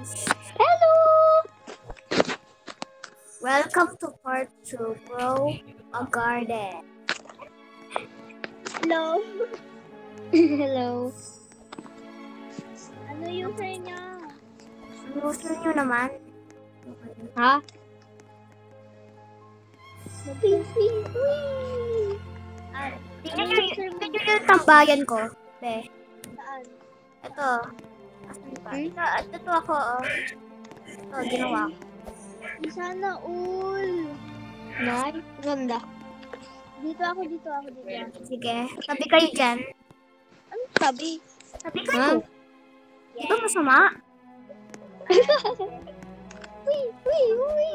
Hello! Welcome to part 2, Grow a Garden. Hello. Hello. Ano user niya? Ang user nyo naman. Ha? Tingnan nyo yung tambayan ko. Be. Saan? Ito. Asan ba? Ito ako, oh. Ito, ginawa ko. Sana all. Nice. Ganda. Dito ako. Sige. Tabi kayo dyan. Ano sabi? Tabi kayo. Di ba masama? Uy.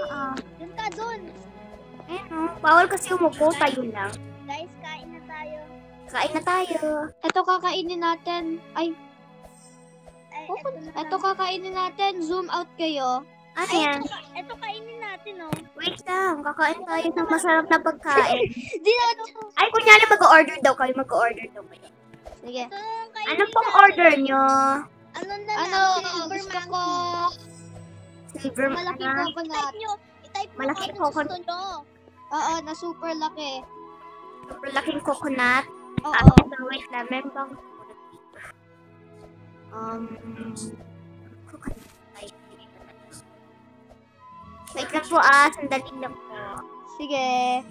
Oo. Doon ka doon. Ayun, bawal kasi umupo. Tayo lang. Guys, kain na tayo. Kain na tayo. Ito kakainin natin. Ay, Ay, ito kakainin natin. Zoom out kayo. Ano yan? Ito kainin natin, oh. Wait lang. Kakain tayo ng masarap na pagkain. Di na. Ay, kunyari mag-order daw kayo. Mag-order daw kayo. Sige. Ito yung kainin Ano pong order nyo? Ano na Ano, silver gusto monkey. ko Silver malaking na. coconut. I-type mo Malaking kung ano coconut. gusto nyo. Oo, na super laki. Super laking coconut. Oo. Ito, wait lang. Meron bang coconut dito? Coconut. Ay, wait lang po sandali lang po. Sige.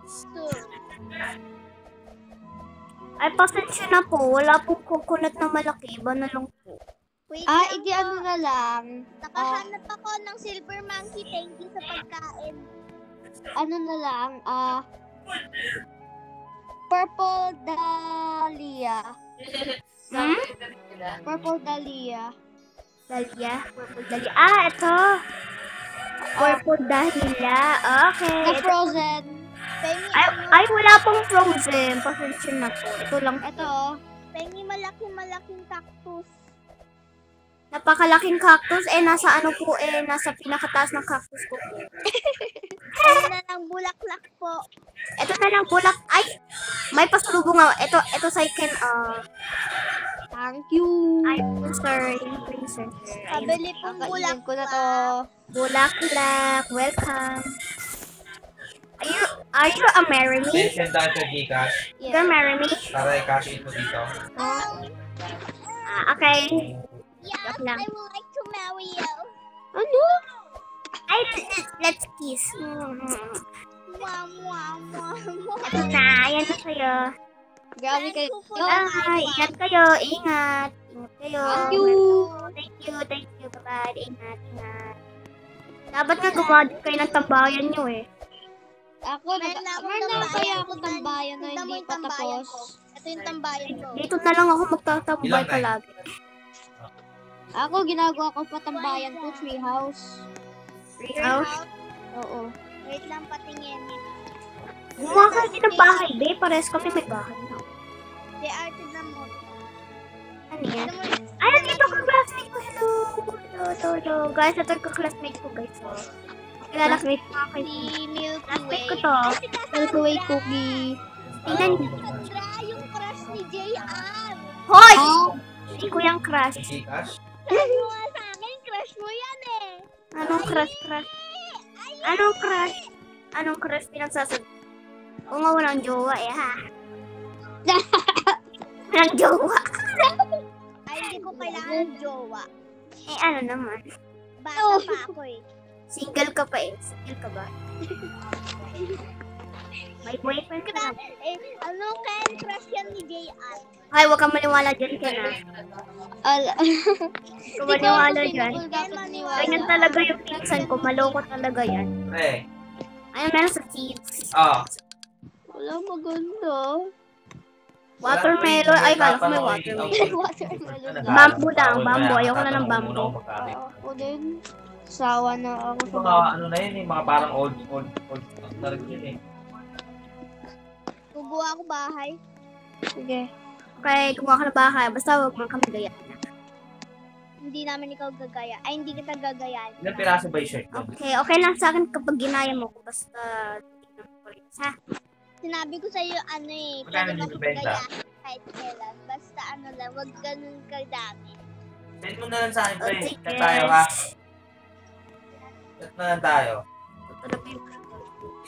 So, Ay, pasensya na po. Wala pong coconut na malaki. Iba na lang po. wait Ah, lang idi po. ano na lang. Nakahanap ako ng silver monkey. Thank you sa pagkain. Ano na lang, purple dahlia. Hmm? Purple dahlia. Dahlia? Purple dahlia. Ito. Purple dahlia. Okay. Na frozen. Pengi, Ay, wala pong frozen. Pasensya na po. Ito lang. Ito. pengi malaking cactus. Napakalaking cactus. Nasa ano po nasa pinakataas ng cactus ko po. Ano na lang bulaklak po. Ito na lang bulak. Ay! May pasalubong nga. Ito sa ikin. Thank you. Ay, sir. Yung princess. Ayun. Pabili pong Kakainin ko na to. bulaklak. Bulaklak. Welcome. Are you a marry me? Send tayo sa Gcash You're marry me? para i-cash in mo dito. Okay. Yes, Joke lang. I would like to marry you. Ano? Ay, let's kiss. Mwah, mwah, mwah, mwah. Ito na. Ayan na sa'yo. Grabe kayo. Ingat kayo. Ingat. Ingat kayo. Thank you. Thank you. Bye-bye. Ingat. Dapat nga gumawa din kayo ng tambayan nyo Ako, Meron na akong meron na tambayan. kaya ako tambayan na Tignan mo hindi yung pa tambayan tapos. ko. Ito yung tambayan ko. Dito na lang ako magtatambay Ilan tayo? palagi. Ako, ginagawa ko pa tambayan ko, treehouse. House? Oo. Wait lang, patingin. Gumawa ka din ng bahay, babe. Pares kami may bahay na. Di arte na mo. Ano yan? Ano mo? Ay, nandito ka classmate ko. Hello. Guys, ito yung classmate ko, guys. Kilala ko yung Si Milky classmate Way. ko to. Ay, si Milky Way Cassandra. cookie. Tingnan niyo. Cassandra, yung crush ni JR. Hoy! Ah, Hindi ko yung crush. Gcash? Sabi mo nga sa akin, crush mo yan eh. Anong crush? Anong crush pinagsasabi? Oo nga, walang jowa ha. Walang jowa. Ay, hindi ko kailangan jowa. Ano naman. Bata pa ako eh. Single ka pa Single ka ba? May boyfriend ka na. Ano kaya crush yan ni JR? Ay, huwag kang maniwala dyan ka na. ala. Huwag kang maniwala dyan. Dapat niwala. Ganyan talaga yung pinsan ko. Maloko talaga yan. Pre. Ano meron sa seeds? Wala maganda. Watermelon. Ay, kala ko may watermelon. Watermelon lang. Bamboo lang. Bamboo. Ayoko na ng bamboo. Ako din. Sawa na ako sa Mga ano na yun mga parang old na rin yun Guguha ako bahay. Sige. Okay, gumawa ka na bahay. Basta huwag mo kami gaya. Hindi namin ikaw gagaya. Ay, hindi kita gagayahin. Ilang piraso ba yung shirt doon? Okay lang sa akin kapag ginaya mo ko. Basta, tignan mo ko rin. Ha? Sinabi ko sa'yo, ano eh, Magkano pwede mo dito kita benta? gayahin kahit kailan. Basta ano lang, wag ganun kadami. Send mo na lang sa akin, pre. Oh, sige. Chat tayo, ha? Chat na lang tayo. Tutulog yung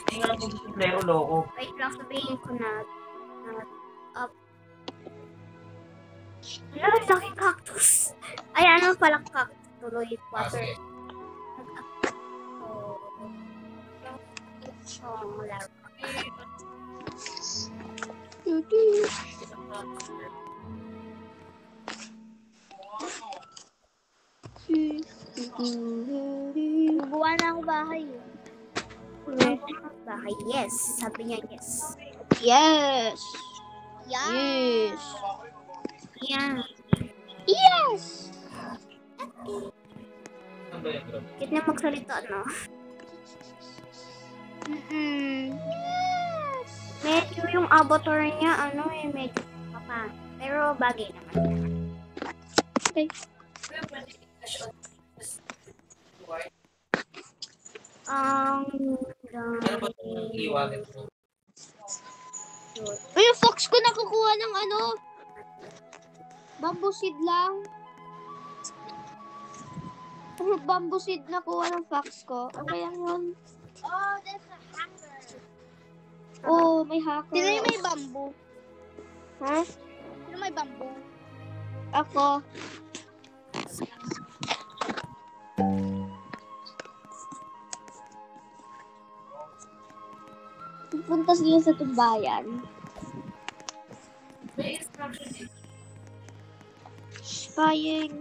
Hindi nga po gusto lero, loko. wait lang, sabihin ko na up. Wala, laki cactus. Ay, ano palang cactus? Tuloy water. Laro. Gumawa na ako bahay. Bahay, yes. Sabi niya yes. Yes. Yeah. Yes. Yeah. Yes. Ano ba yun, bro? Kahit na magsalita, no? Yes. Medyo yung avatar niya, ano eh, medyo papa. Pero bagay naman. Okay. Ano ba itong iwagan mo? Uy, yung fox ko nakukuha ng ano? Bamboo seed lang. Bamboo seed nakuha ng fox ko. Okay lang yun. Oh, that's a hacker. Oh, may hacker. Sino yung may bamboo? Ha? Sino may bamboo? Ako. Pupunta sila sa tumbayan. Spying.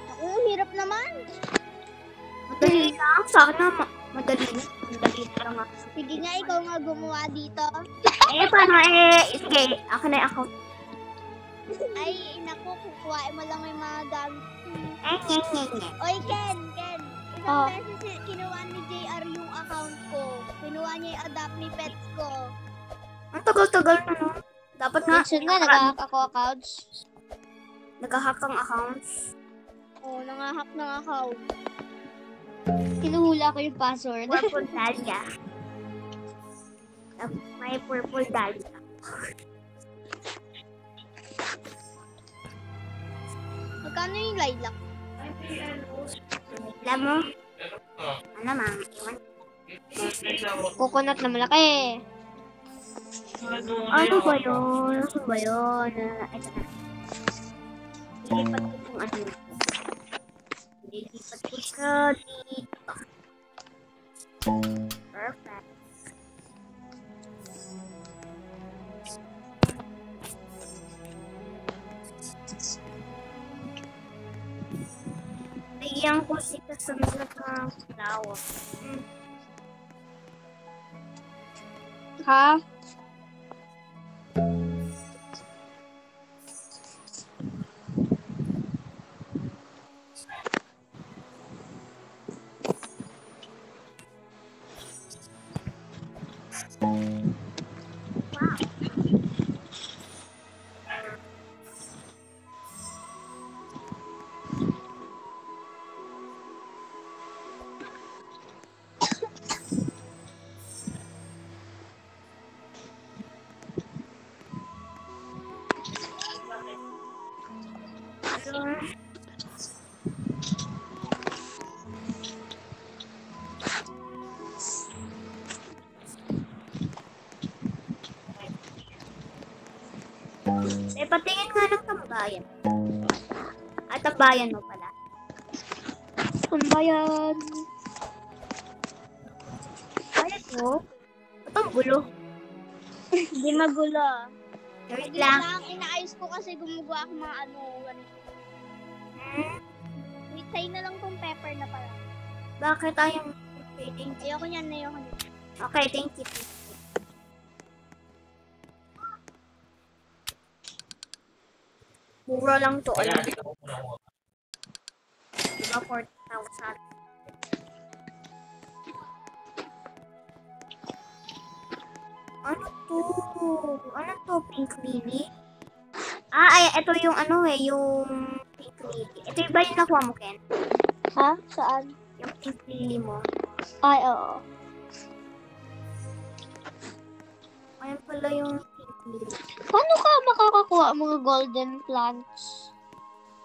Ako, hirap naman. Madali lang. Sana madali lang ako. Sige nga, ikaw nga gumawa dito. Eh, paano eh? Sige, ako na yung account. Ay, naku, kukuhain mo lang yung mga gamit. Nye. Oy, Ken. Oh. Isang beses kinuha ni JR yung account ko. Kinuha niya yung adapt ni pets ko. Ang tagal-tagal na, no? Dapat nga, Mention nga, nag-hack ako accounts. nag-hack ang accounts. Oh, nangahack ng account. Kinuhula ko yung password. Purple Dahlia. May purple Dahlia. Magkano yung lilac? Alam mo? Ano, ma'am? Iwan. Coconut na malaki. Ano ba yun? Ano ba yun? Ito na. Lilipat ko kung ano. Lilipat ko sa dito. Perfect. Lagyan ko si Cassandra ng flower. Ha? Eh, patingin nga ng tambayan. At tambayan mo pala. Tumbayan. Bayad mo? Ba't ang gulo? Hindi magulo. Wait Hindi lang. lang, inaayos ko kasi gumagawa ako mga ano. Wait, tayo na lang tong pepper na pala. Bakit tayong waiting? Ayoko niyan, ayoko niyan. Okay, thank you. Mura lang to. Alam Kaya, dito ko muna ko. diba 4,000? Ano to? Ano to? Pink lily? Ay, ito yung ano yung pink lily. Ito yung ba yung nakuha mo, Ken? Ha? Saan? Yung pink lily mo. Ay, oo. Ayan pala yung pink lily. Paano ka makakakuha mga golden plants?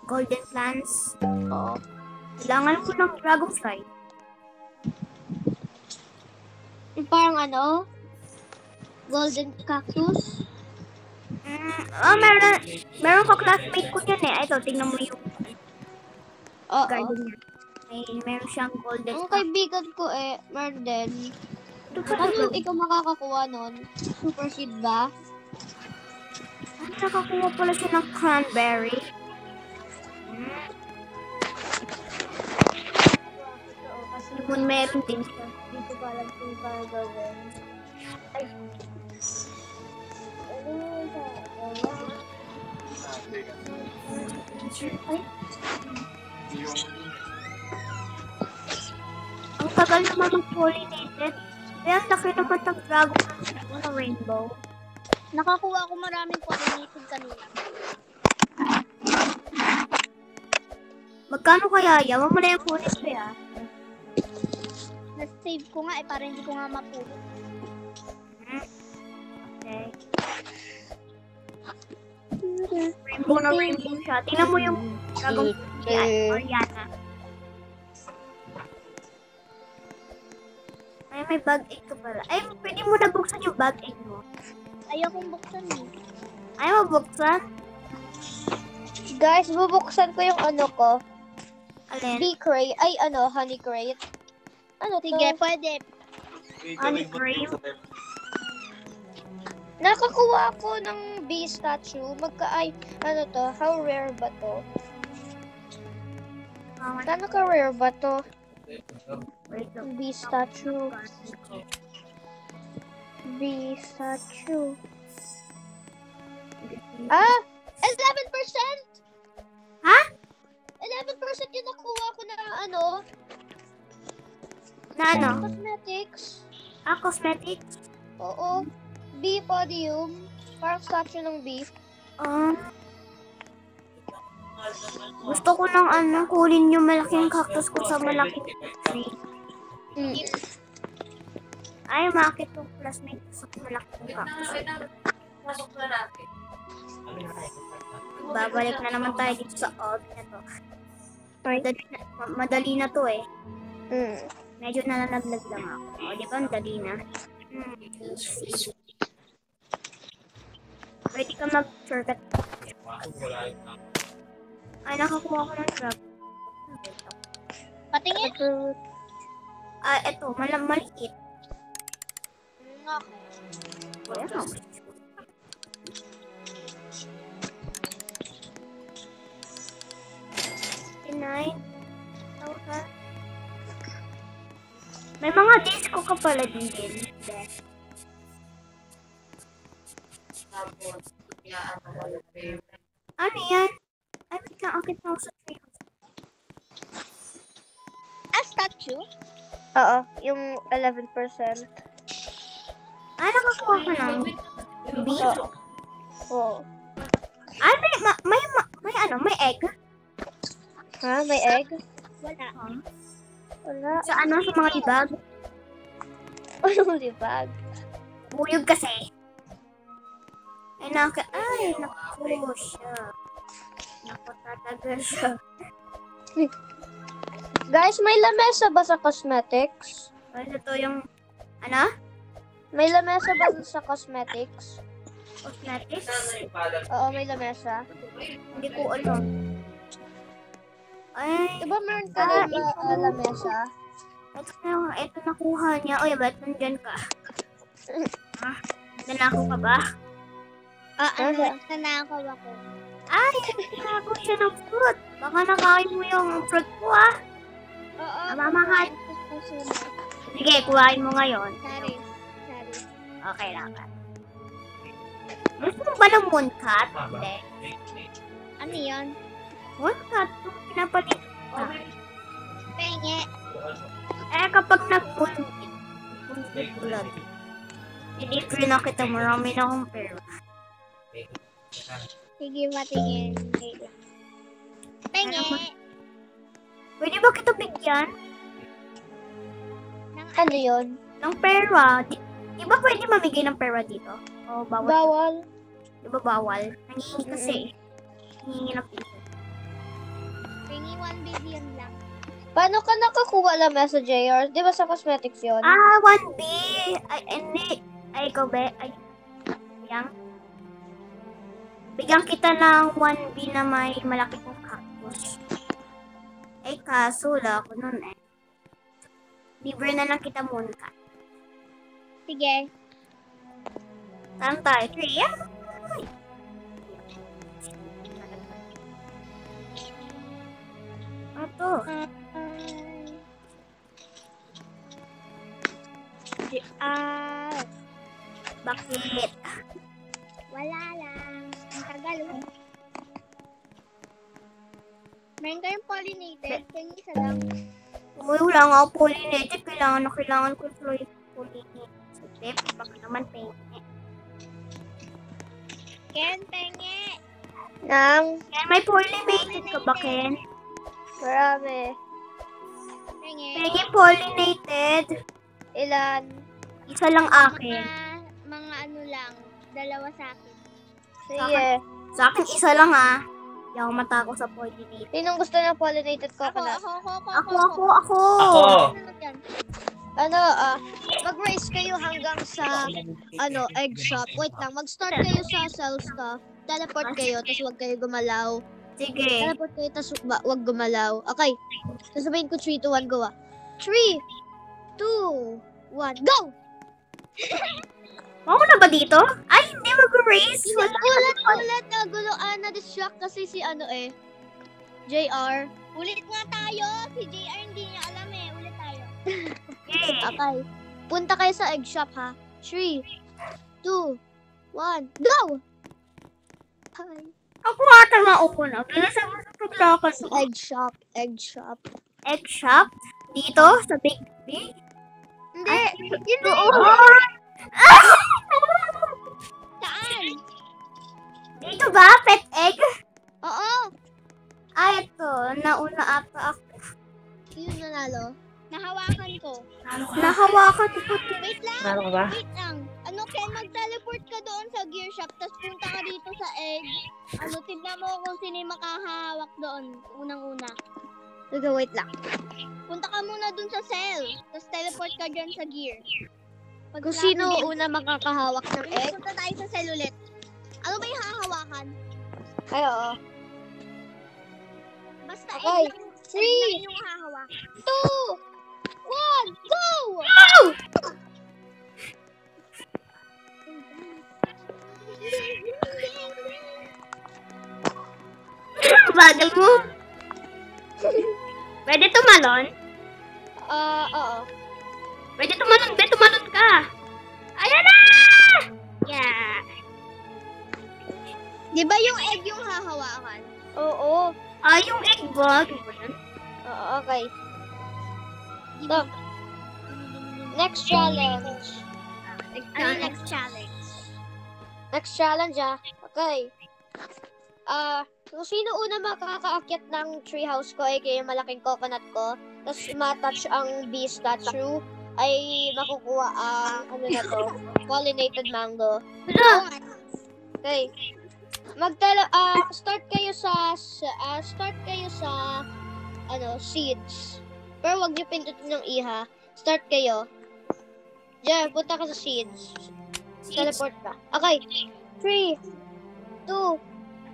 Golden plants. Oo. Kailangan ko ng dragonfly. Yung parang ano? Golden cactus? Meron ko classmate ko dyan eh. Ito, tingnan mo yung Oo. garden niya. Meron siyang golden Ang kaibigan ko meron din. Ito pa Paano ikaw makakakuha nun? Super seed ba? nakakuha pala siya ng cranberry. Kasi meron din siya. Dito pa alam kung paano gawin. Ay. Ang tagal naman mag-pollinated. Kaya ang laki naman ng dragon na rainbow. Nakakuha ako maraming pollinated kanina. Magkano kaya yan? Wala mo na yung kunin ko ya. Na-save ko nga para hindi ko nga mapulot. Okay. Rainbow na rainbow siya. Tingnan mo yung dragon yan. Oriana. Ay, may bag egg ka pala. Ay, pwede mo na buksan yung bag egg mo. Ayokong buksan eh. Ay, mabuksan? Guys, bubuksan ko yung ano ko. Alin? Bee crate. Ay, ano, honey crate. Ano to? Sige, pwede. Honey cream. Nakakuha ako ng bee statue. Ano to? How rare ba to? Kano ka rare ba to? Bee statue. Bee statue. 11%! Ha? 11% yung nakuha ko na ano? Na ano? Cosmetics. Cosmetics? Oo. Bee podium. Parang statue ng bee. Gusto ko ng kunin yung malaking cactus ko sa malaking tree. Ay, makakit yung classmate ko sa malaking cactus. Babalik na naman tayo dito sa old na to. Madali na to eh. Medyo nalalaglag lang ako. O, di ba? Madali na. Pwede ka mag-shortcut. Ay, nakakuha ko ng trap. Patingin. Eto, maliit. Wala na. May mga disco ka pala din. Ano yan? Ay, wait lang. Akit na ako sa tree. Statue? Oo, yung 11%. Nakakuha ka ng bee? Oo. Ay, may egg? Ha? May egg? Wala. Wala. Sa sa mga libag? Anong libag? Buyog kasi. Ay, naku siya. Naku talaga siya. Guys, may lamesa ba sa cosmetics? Ay, ito yung, May lamesa ba sa cosmetics? cosmetics? Oo, may lamesa. Hindi ko alam. Ay, Diba meron ka rin lamesa? ito nakuha niya. Oy, ba't nandyan ka? Nanako ka ba? Nanakaw ako. Ay, nanako siya ng fruit. Baka nakain mo yung fruit ko, Oo. Mamahal. Sige, kuhain mo ngayon. Sorry. Okay lang. Gusto mo ba ng mooncat? Hindi. Ano yun? Mooncat, yung pinapalit ka. Penge. Kapag nag-mooncat ulan. I-libre na kita. Marami na akong pera. Sige, matingin. Penge! Pwede ba kita bigyan Ano yun? ng pera? Di ba pwede mamigay ng pera dito? O bawal? Bawal. Di ba bawal? Nangihingi kasi. Nangihingi ng piso. Pengi 1 billion lang. Paano ka nakakuha lang sa JR? Di ba sa cosmetics yun? 1B! Ay, hindi. Ay, ikaw ba? Ay, bigyan kita ng 1B na may malaki kong cactus. Ay, kaso wala ako nun eh. Libre na lang kita muna. Sige. Saan tayo? 3, yeah? Ano to? Bakit? Wala lang. Ang tagal. Meron kayong pollinated. Pengi isa lang. Uy, wala nga ako pollinated. Kailangan ko pollinated. Sige, baka naman pengi. Ken, penge! Nang Ken, may pollinated ka ba, Ken? marami. Penge. Pengi pollinated. Ilan? Isa lang akin. Mga ano lang. 2 sa akin. Sige. Sa akin, isa lang ah. Hindi ako matako sa pollinated. Sinong gusto ng pollinated Ako. coconut? Ako. Ako! Ano, mag-race kayo hanggang sa, egg shop. Wait lang, mag-start kayo sa sell stuff. Teleport kayo, tapos huwag kayo gumalaw. Sige. Teleport kayo, tapos huwag gumalaw. Okay. Sasabihin ko 3, 2, 1, go 3, 2, 1, go! Mauna ba dito? Ay, hindi mag-race. Ulit, naguluan, na-distract kasi si JR. Ulit nga tayo. Si JR hindi niya alam eh. Ulit tayo. Okay. Okay. Punta kayo sa egg shop, ha? 3, 2, 1, go! Hi. Ako ata mauna. Nasa paglakas. Egg shop. Egg shop? Dito? Sa Big B? Hindi. Yun na Saan? Dito ba? Pet egg? Oo. Ay, ito. Nauna ata ako. Yun nanalo. Nahawakan ko. Nahawakan ko. Wait lang. Nalo ka ba? Wait lang. Ken, mag-teleport ka doon sa gear shop, tapos punta ka dito sa egg. Tignan mo kung sino yung makahawak doon. Unang-una. Sige, wait lang. Punta ka muna doon sa cell, tapos teleport ka dyan sa gear. Kung sino una makakahawak ng egg. Punta tayo sa cell ulit. Ano ba yung hahawakan? Ay, oo. Basta Okay. egg lang 3, yung hahawakan. 2, 1, go! Bagal mo. Pwede tumalon? Oo. Pwede tumalon. Tumalon ka. Ayan na! Yeah. Di ba yung egg yung hahawakan? Oo. Yung egg ba? Oo, okay. So, next challenge. Ano yung next challenge? Next challenge, Okay. Kung sino una makakaakyat ng treehouse ko, aka yung malaking coconut ko, tapos matouch ang bee statue, ay makukuha ang, pollinated mango. Okay. Start kayo sa seeds. Pero wag niyo pindutin ng iha. Start kayo. Diyan, punta ka sa seeds. Teleport ka. Okay. 3, 2,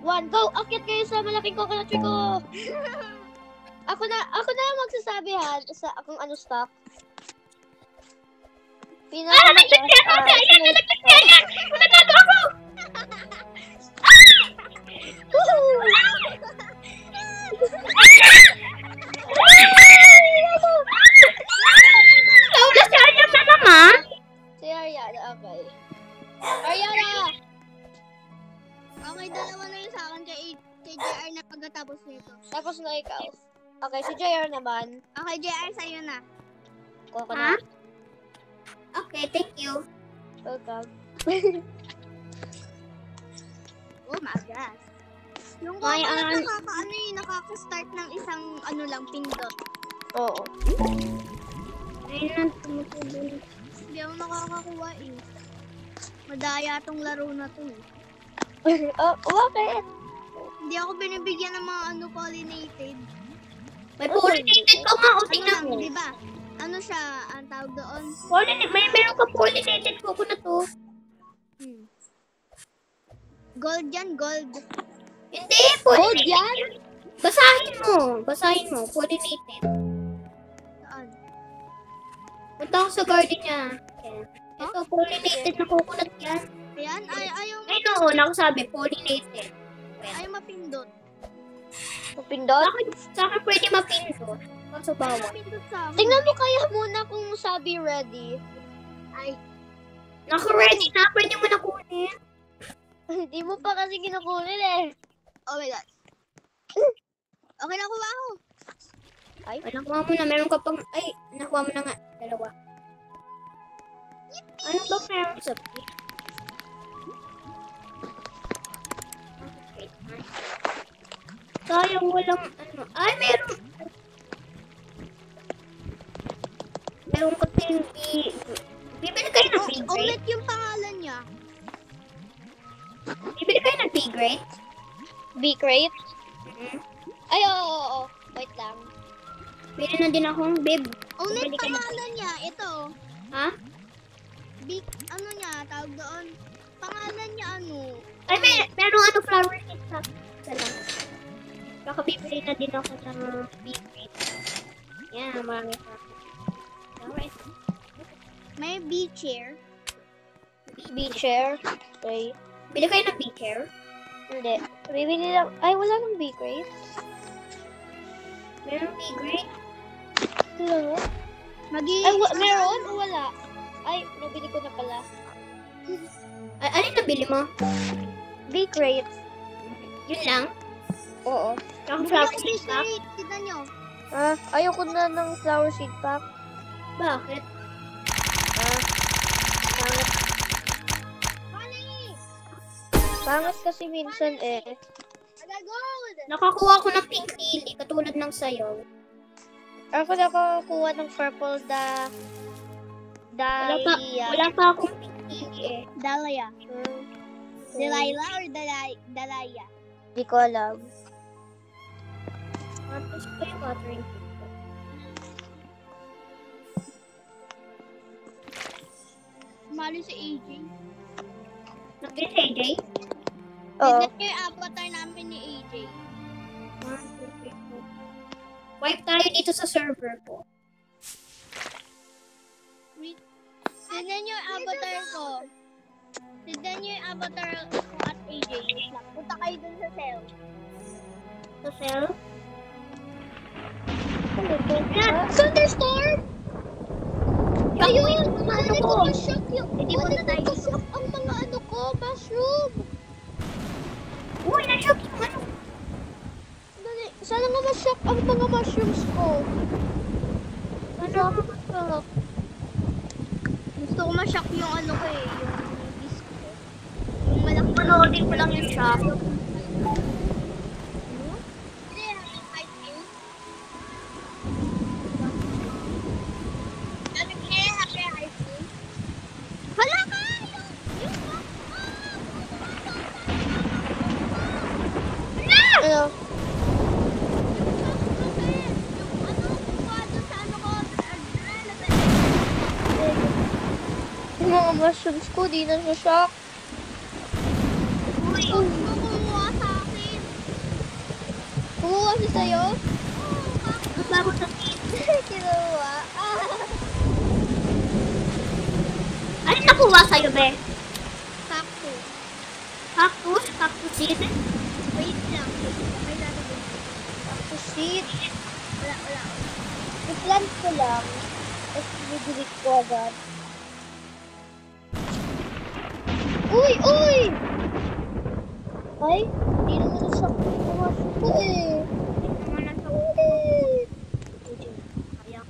1, go! Akyat kayo sa malaking coconut tree ko! Ako na magsasabi sa kung ano stock. Nagtagyan ako! Nanalo ako! Nauna si Arya sa naman? Si Ariana, okay. Ariana! Okay, dalawa na yun sa akin kay JR na pagkatapos nito. Tapos na ikaw. Okay, si JR naman. Okay, JR, sa'yo na. Coconut. Okay, thank you. Welcome. Oh my God. Yung May, nakaka-start ng isang ano lang, pindot. Oo. Ayun na, tumutubo. Hindi ako nakakakuha eh. Madaya tong laro na to eh. Oh, bakit? Hindi ako binibigyan ng mga ano pollinated. May pollinated ka nga, o Ano tingnan lang, mo. di ba? Ano siya, ang tawag doon? Meron ka pollinated coconut to. Gold yan, gold. Hindi, Gold pollinated. yan? Basahin mo, pollinated. Saan? Punta ako sa garden niya. Yan. Ito, pollinated na coconut yan. Ayan, ayaw Ay, no, nakasabi, pollinated. mapindot. Pupindot? Sa akin pwede mapindot. Kaso bawal. Mapindot sa akin. Tingnan mo kaya muna kung sabi ready. Naka-ready na, pwede mo na kunin. Hindi mo pa kasi kinukunin eh. Oh my God. Okay, nakuha ako. Ay, nakuha mo na, meron ka pang, ay, nakuha mo na nga, dalawa. Ano ba meron sa pick? Sayang walang, ano, ay, meron. Meron ka din, bibili kayo ng big grade? Ulit yung pangalan niya. Bibili kayo ng big grade? B-crate? Mm-hmm. Ay, oo. Wait lang. Bili na din akong bib. Ulit Bili kayo ng- pangalan niya. Ito. Ha? Big, ano niya, tawag doon. Pangalan niya ano. Ay, merong ano, flower seed sa isa lang. Baka bibili na din ako ng big grade. Yan, marami pa. Alright. May B-chair. B-chair. Okay. Bili kayo ng big hair. Hindi. Bibili lang. Ay, wala nang B-crate. Merong big grade. Wala. Ay, meron o wala? Ay, nabili ko na pala. Ay, alin nabili mo? B-crate. Yun lang? Oo. Yung Bigyan flower ko seed pack? B-crate. Tignan nyo. Ah, ayoko na ng flower seed pack. Bakit? Pangit. Pangit kasi minsan eh. Gold! Nakakuha ko ng pink lily, katulad ng sayo. Ako nakakuha ng purple dahlia. Wala pa akong pink lily eh. Dahlia. Hmm. Delilah or Dalaya? Di ko alam. Tapos ko yung watering can ko. Mali si AJ. Nag-green si AJ? Oo. Tignan nyo yung avatar namin ni AJ. 1, 2, 3, 4. Wipe tayo dito sa server ko. Tignan nyo yung avatar ko. Tignan nyo yung avatar ko at AJ. Wait lang. Punta kayo dun sa cell. Sa cell? Thunderstorm! Ayun! Ano ko? Ma-shock yung... Hindi mo na tayo. Ma-shock ang mga ano ko, mushroom. Uy, na-shock yung ano. Dali, sana nga ma-shock ang mga mushrooms ko. Ano? Gusto ko ma-shock yung ano ko eh. Yung disc ko. Yung malaki. Manoodin ko lang yung shop. Hala ka! Ano? Yung mga mushrooms ko, di na shock. Uy, kumuha sa akin. Kumuha siya sa'yo? Bago sa Kinuha. ano nakuha sa'yo, be? Cactus. Cactus? Cactus seed? Wait lang. May lalagay. Cactus seed. Wala. I-plant ko lang. Tapos i-delete ko agad. Uy! Uy! Ay, hindi naman na-shock yung mushroom ko eh. Naman na sa Eh. kaya.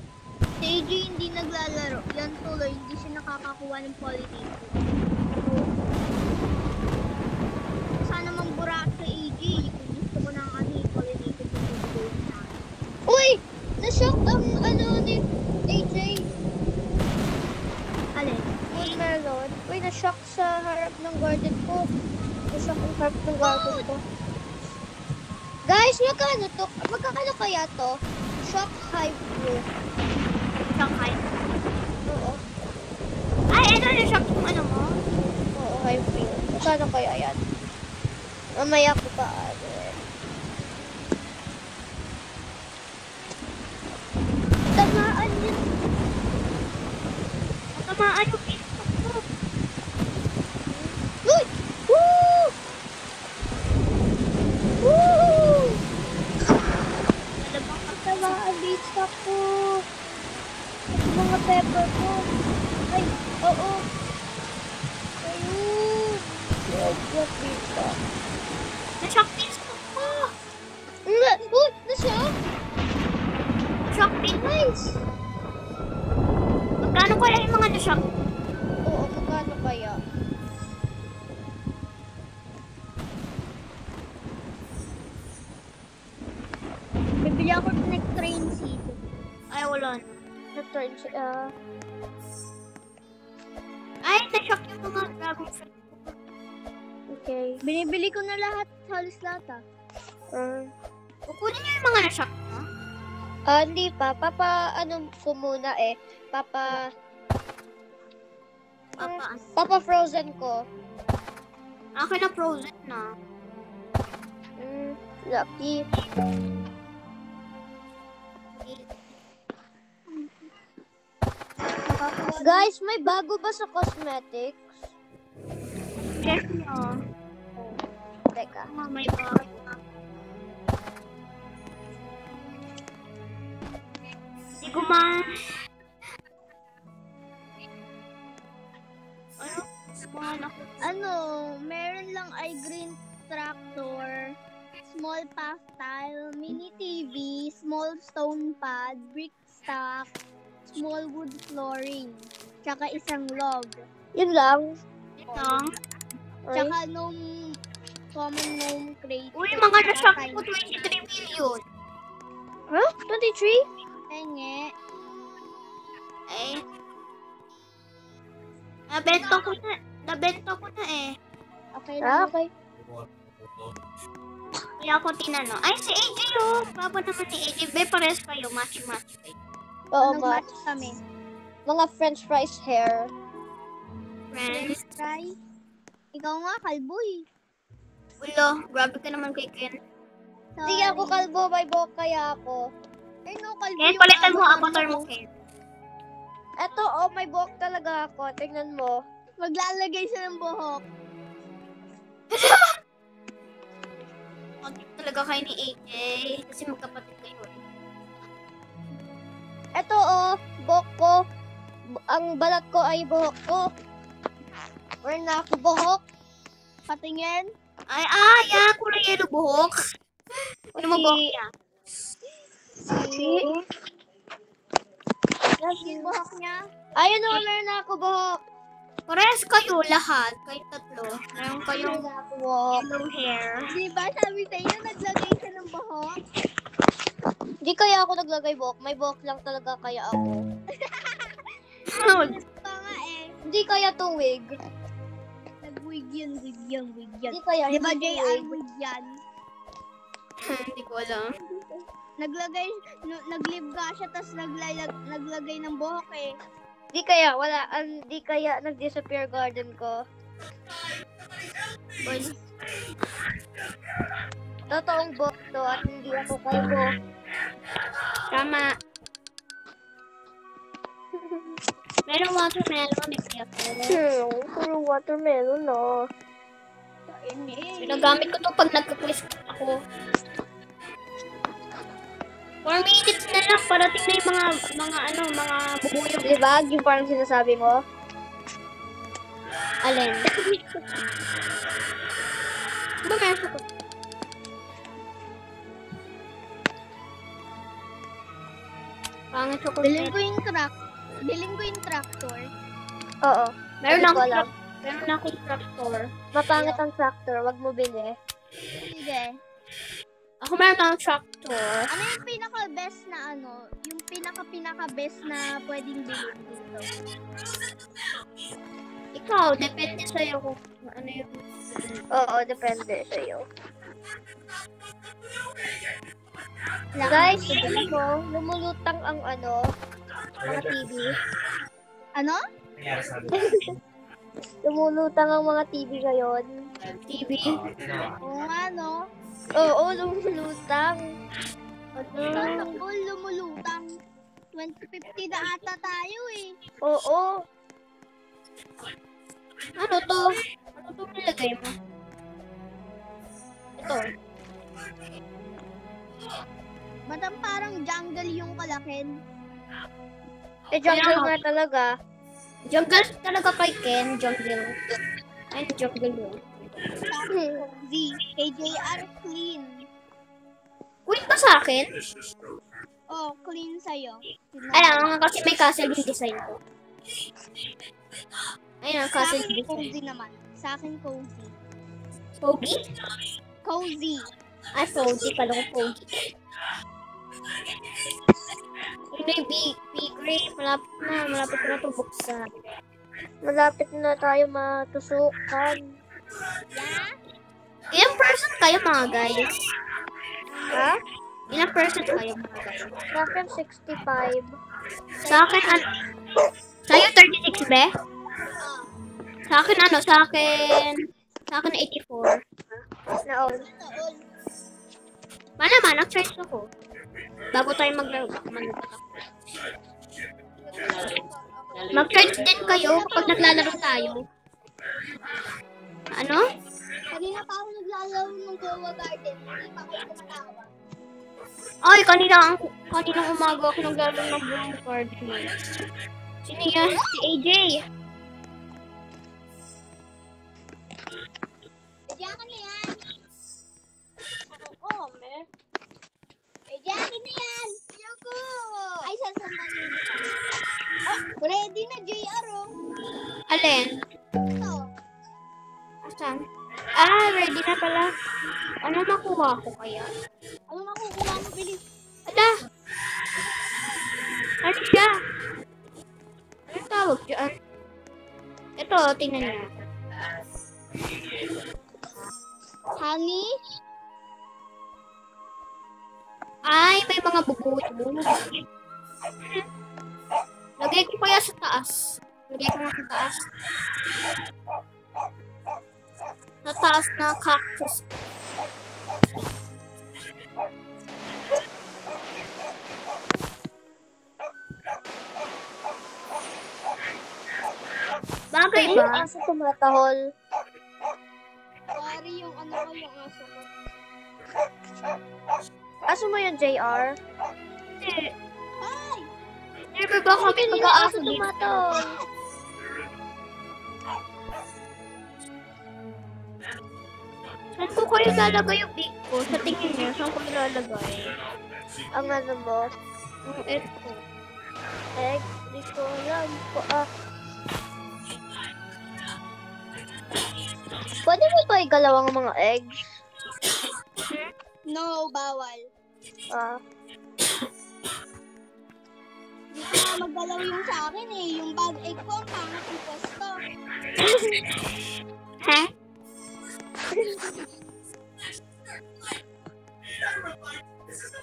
Si AJ hindi naglalaro. Yan tuloy, hindi siya nakakakuha ng pollinator. Sana mang burak sa AG. Kung gusto ko ng pollinator sa tuloy na. Uy! Na-shock ang ni AJ. Alin? Moonmelon. Uy, na-shock sa harap ng garden ko. Na-shock ang harap ng garden ko. Guys, magkakano kaya to? Shock Hive Blue. Shanghai. Oo. Ay, ano na-shock yung ano mo? Oo, Hive Blue. Magkano kaya yan? Mamaya ko pa Tamaan yun. Matamaan yung Facebook mo. Uy! Woo! Woo! Talabang ka. Tamaan dito ko. Mga pepper ko. Ay, oo. Ayun. What dito? Na-shock Facebook ko. Uy! Na-shock? Na-shock din. Nice! Magkano kaya yung mga na-shock? Oo, magkano kaya? Bibili ako ng next train seat. Ay, wala na. Na-turn siya. Ay, na-shock yung mga dragon fruit. Okay. Binibili ko na lahat, halos lahat ah. Kukunin niyo yung mga na-shock mo? Hindi pa. Ko muna eh. Papa. Papa frozen ko. Akin na frozen na. Lucky. Guys, may bago ba sa cosmetics? Check mo. Teka. May bag. Hindi ko Ano, meron lang ay green tractor, small puff tile, mini TV, small stone pad, brick stack, small wood flooring, tsaka isang log. Yun lang. Ito. Tsaka nung common gnome crate. Uy, mga na-shock ko 23 million. Huh? 23? Tenge. Eh. Nabenta ko na eh. Okay lang. Okay. Kaya ako tinanong. Ay, si AJ oh. Baba naman ni AJ. Be, pares kayo. Match-match kayo. Oo, Nag-match kami. mga french fries hair. Friends. Try. Ikaw nga, kalboy. Ulo, grabe ka naman kay Ken. Hindi ako kalbo, may buhok kaya ako. Ay no, kalboy. Ken, yung palitan mo avatar avatar mo, Ken. Eto, may buhok talaga ako. Tingnan mo. Maglalagay siya ng buhok. Konti talaga kayo ni AJ. Kasi magkapatid kayo. Eto, buhok ko. Ang balat ko ay buhok ko. Meron na ako buhok. Patingin. Ay, yan. Kulay yellow buhok. Ano mo buhok niya? Yung buhok niya. Ayun o, meron na ako buhok. Pares kayo lahat. Kayo tatlo. Meron kayong Meron na ako buhok. yellow hair. Di ba sabi sa'yo, naglagay siya ng buhok? Hindi kaya ako naglagay buhok. May buhok lang talaga kaya ako. Pa nga eh. Hindi kaya to wig. Nag-wig yun, wig yun, wig yun. Hindi kaya. Di ba hindi JR wig. wig yan? Hindi ko alam. Nag-live ka siya, tapos naglagay ng buhok eh. Hindi kaya, wala. Hindi kaya nag-disappear garden ko. Totoong buhok to at hindi ako kalbo. Tama. Meron watermelon. May apple. Puro watermelon no. Ginagamit ko to pag nagka-quiz ako. 4 minutes na lang. Parating na yung mga bubuyog. Diba? Yung parang sinasabi mo. Alin? Ba meron ko? Pangit ako. Bilhin ko yung tractor. Oo. Meron Hindi ko akong alam. Meron akong tractor. Mapangit ang tractor. Wag mo bili. Sige. Ako meron akong tractor. Ano yung pinaka-best na ano? Yung pinaka-best na pwedeng bilhin dito? Ikaw, depende sa'yo kung ano yung... Oo, depende sa'yo. Guys, alam mo, lumulutang ang ano, mga TV. Ano? Nangyari sa amin. Lumulutang ang mga TV ngayon. TV. Oo nga, no? Oo, lumulutang. Sana all lumulutang. 2050 na ata tayo eh. Oo. Ano to? Ano to nilagay mo? Ito. Madam parang jungle yung kalakin. Eh, jungle nga talaga. Jungle talaga kay Ken. Jungle. Ay, jungle yun. Cozy. KJR clean. Queen pa sa akin? Oh, clean sa'yo. Alam, kasi may castle yung design ko. Ayun ang Sa castle akin design. cozy naman. Sa akin cozy. Pogi? Cozy. Ay, Pogi. Pala ko Pogi. Yun na yung big ray. Malapit na ito buksan. Malapit na tayo matusukan. Yeah? Ilang person kayo mga guys? Ha? Ilang person kayo mga guys? Sa akin, 65. Sa akin, sa'yo 36 be? Sa akin sa akin 84. Na all. Malaman, nag-charge ako. Bago tayo maglaro. Mag-charge din kayo kapag naglalaro tayo. Ano? Kanina pa ako naglalaro ng Goa Garden. Hindi pa ako kumatawa. Ay, kaninang umaga ako naglalaro ng Blue Garden. Sino yan? Si AJ. Diyan ka na yan. Oo, me. Diyan ka na yan. Ayoko. Ay, sasambahin ka. Oh, ready na, JR, oh. Alin? Ito. Asan? Ah, ready na pala. Ano makuha ko kaya? Ano makukuha mo, bilis? Ada! Ano siya? Anong tawag dyan? Ito, tingnan niyo. Honey? Ay, may mga bubuto. Lagay ko kaya sa taas. Lagay ko nga sa taas. Sa taas na cactus. Bagay Yung ba? aso tumatahol. Sorry, yung ano ko, yung aso ko. Aso mo yun, JR? Hindi. Ay! Never ba kami mag-aaso dito? tumatahol. Saan ko kayo lalagay yung big ko? Sa tingin niyo, saan ko lalagay? Ang ano mo? Yung egg ko. Egg? Di ko alam. Pwede mo ba igalaw ang mga eggs? No, bawal. Hindi ko nga maggalaw yung sa akin eh. Yung bag egg ko, ang pangit yung posto. Ha?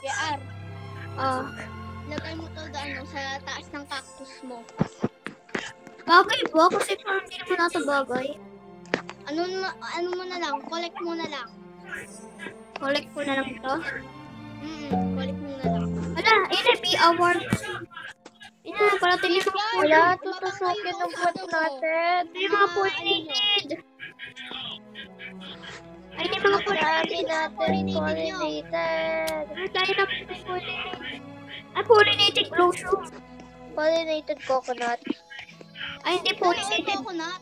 JR, Lagay mo to sa taas ng cactus mo. Bagay ba? Kasi parang hindi naman nasa bagay. Ano mo na lang, collect mo na lang. Collect ko na lang ito. Collect mo na lang. Wala, be award. Ina, para tingin mo. Wala, tutusukin ng buwan natin. May mga pollinated. Ay, may mga Sabi pollinated. natin pollinated. Ay, tayo na may pollinated. Ay, pollinated blossom. Pollinated coconut. Ay, hindi pollinated. Coconut.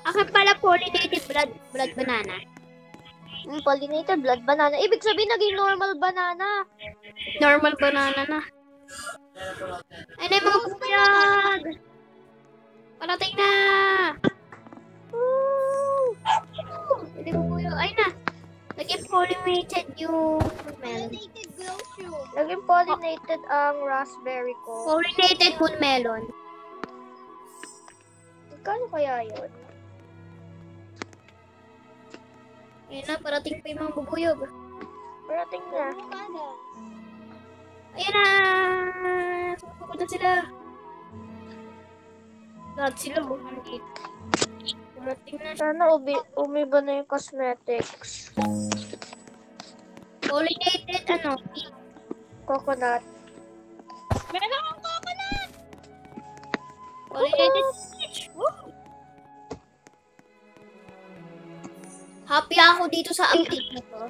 Akin pala pollinated blood banana. Pollinated blood banana. Ibig sabihin naging normal banana. Normal banana na. Ay na yung mga bubuyog! Parating na! Woo! Hindi bubuyog. Ay na! Naging pollinated yung melon. Pollinated glow shoe. Naging pollinated ang raspberry ko. Pollinated moon melon. Kano kaya yun? Ayun na, parating pa yung mga bubuyog. Parating na. Ayun na! Sumusugod na sila. Lahat sila, nandito. Parating na. Sana umiba na yung cosmetics. Pollinated, Coconut. Meron akong coconut! pollinated peach. Woo! Happy ako dito sa update na to.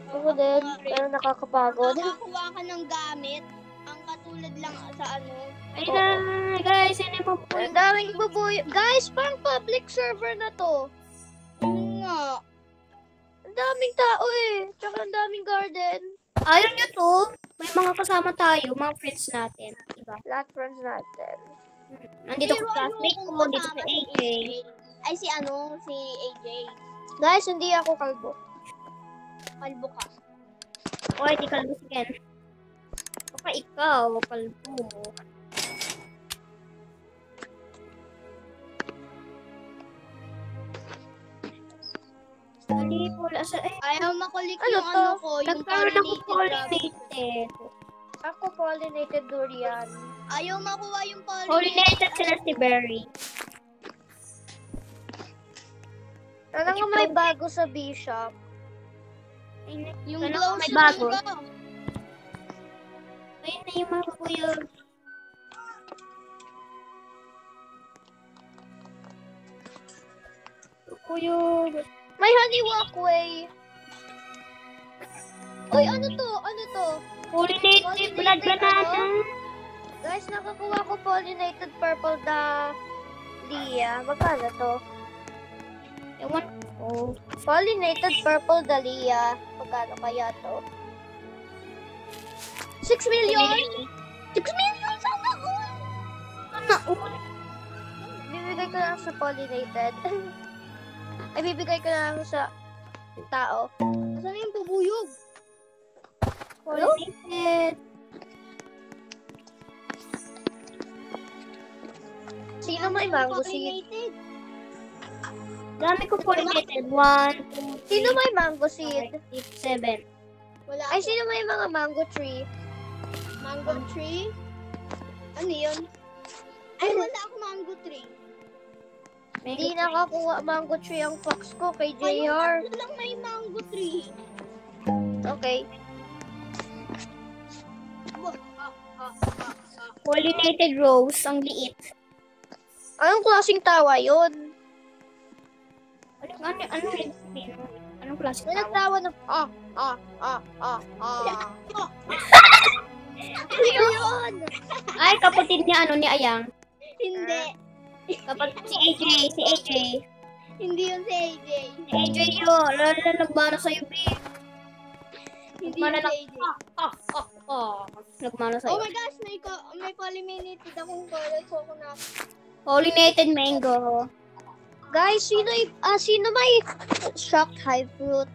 Ako din, pero nakakapagod. Makakuha ka ng gamit. Ang katulad lang sa ano. Ayun na, guys. Ayun na yung mga Ang daming bubuyo. Guys, parang public server na to. Yun nga. Ang daming tao eh. Tsaka ang daming garden. Ayaw nyo to. May mga kasama tayo, mga friends natin. Diba? Lahat friends natin. Nandito ko Pero classmate ayoko ko, dito kasama sa si AJ. Ay, si AJ. Guys, hindi ako kalbo. Kalbo ka. Oy, di kalbo si Ken. Baka ikaw, kalbo. Dali, wala sa... Ayaw makulik Ano yung to? ano ko, yung Nagkaroon ako pollinated. pollinated. Ako pollinated durian. Ayaw makuha yung Pollinated sila si Berry. Alam nga may bago sa B-Shop. Yung Ano, glow may shoe bago? ko. Ayun na yung mga kuyog. Kuyog. May honey walkway. Uy, ano to? Ano to? Pollinated blood banana. Guys, nakakuha ko pollinated purple dahlia. Magkano to? Ewan ko. Pollinated purple dahlia. Magkano kaya to? 6 million? 6 million! Sana all! Sana all. Bibigay ko lang sa pollinated. Ay, bibigay ko lang sa tao. Saan yung bubuyog? Pollinated. Sino may mango seed? Pollinated. Dami ko pollinated. 1, 2, 3, Sino may mango seed? 6, 7. Wala Ay, ako. sino may mga mango tree? Mango tree? Ano yun? Ay, wala ako mango tree. Hindi nakakuha mango tree ang fox ko kay JR. Ano lang may mango tree? Okay. Pollinated rose. Ang liit. Anong klaseng tawa yun? Ano yun? Anong klase May tawa? nagtawa ng Ano yun? Ay, kapatid niya, ni Ayang. Hindi. Kapatid si AJ. Hindi yun si AJ. Si AJ yun. Lala, nagbara sa'yo, babe. Hindi Mana yun si AJ. Nagmano Oh sa'yo. my gosh, may pollinated akong coconut. Pollinated mango. Guys, sino may shocked high fruit?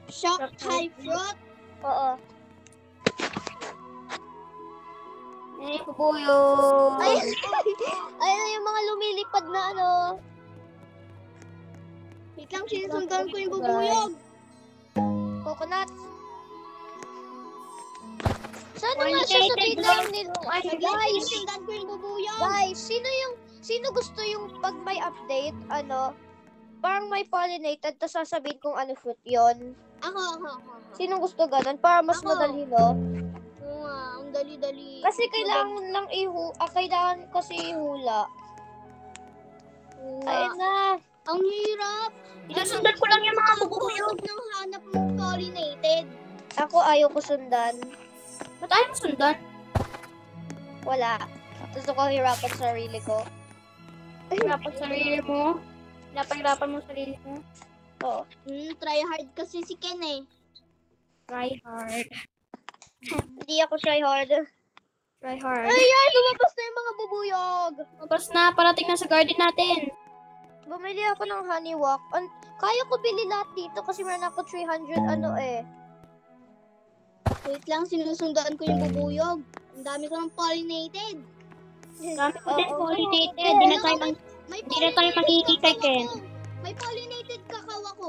Shock high fruit. Oo. Ay, pupuyo. Ay, ayun yung mga lumilipad na ano. Wait lang, sinusundan ko yung bubuyog. Coconut. Sana nga siya sa Pollinated biglang nila. Ay, Guys, guys, sinusundan ko yung bubuyog. guys, sino gusto yung pag may update, parang may pollinated, tapos sasabihin kung ano fruit yon. Ako. Sino gusto ganun? Para mas Ako. madali, no? Oo nga, ang dali-dali. Kasi kailangan lang kailangan kasi ihula. Ayun na. Ang hirap. Sinusundan ko lang yung mga bubuyog. Nang hanap ng pollinated. Ako ayaw ko sundan. Ba't ayaw mo sundan? Wala. Gusto ko hirapan sa sarili ko. Hirapan sarili mo. Hirapan mo sarili mo. Oo. Try hard kasi si Ken eh. Try hard. Hindi ako try hard. Try hard. Ayan! Lumabas na yung mga bubuyog! Tapos na, parating na sa garden natin. Bumili ako ng honey walk. Kaya ko bili lahat dito kasi meron ako 300 Wait lang, sinusundan ko yung bubuyog. Ang dami ko ng pollinated. Dami ko din Oo. pollinated. Di na tayo magiging kay Ken. May pollinated kakao ako.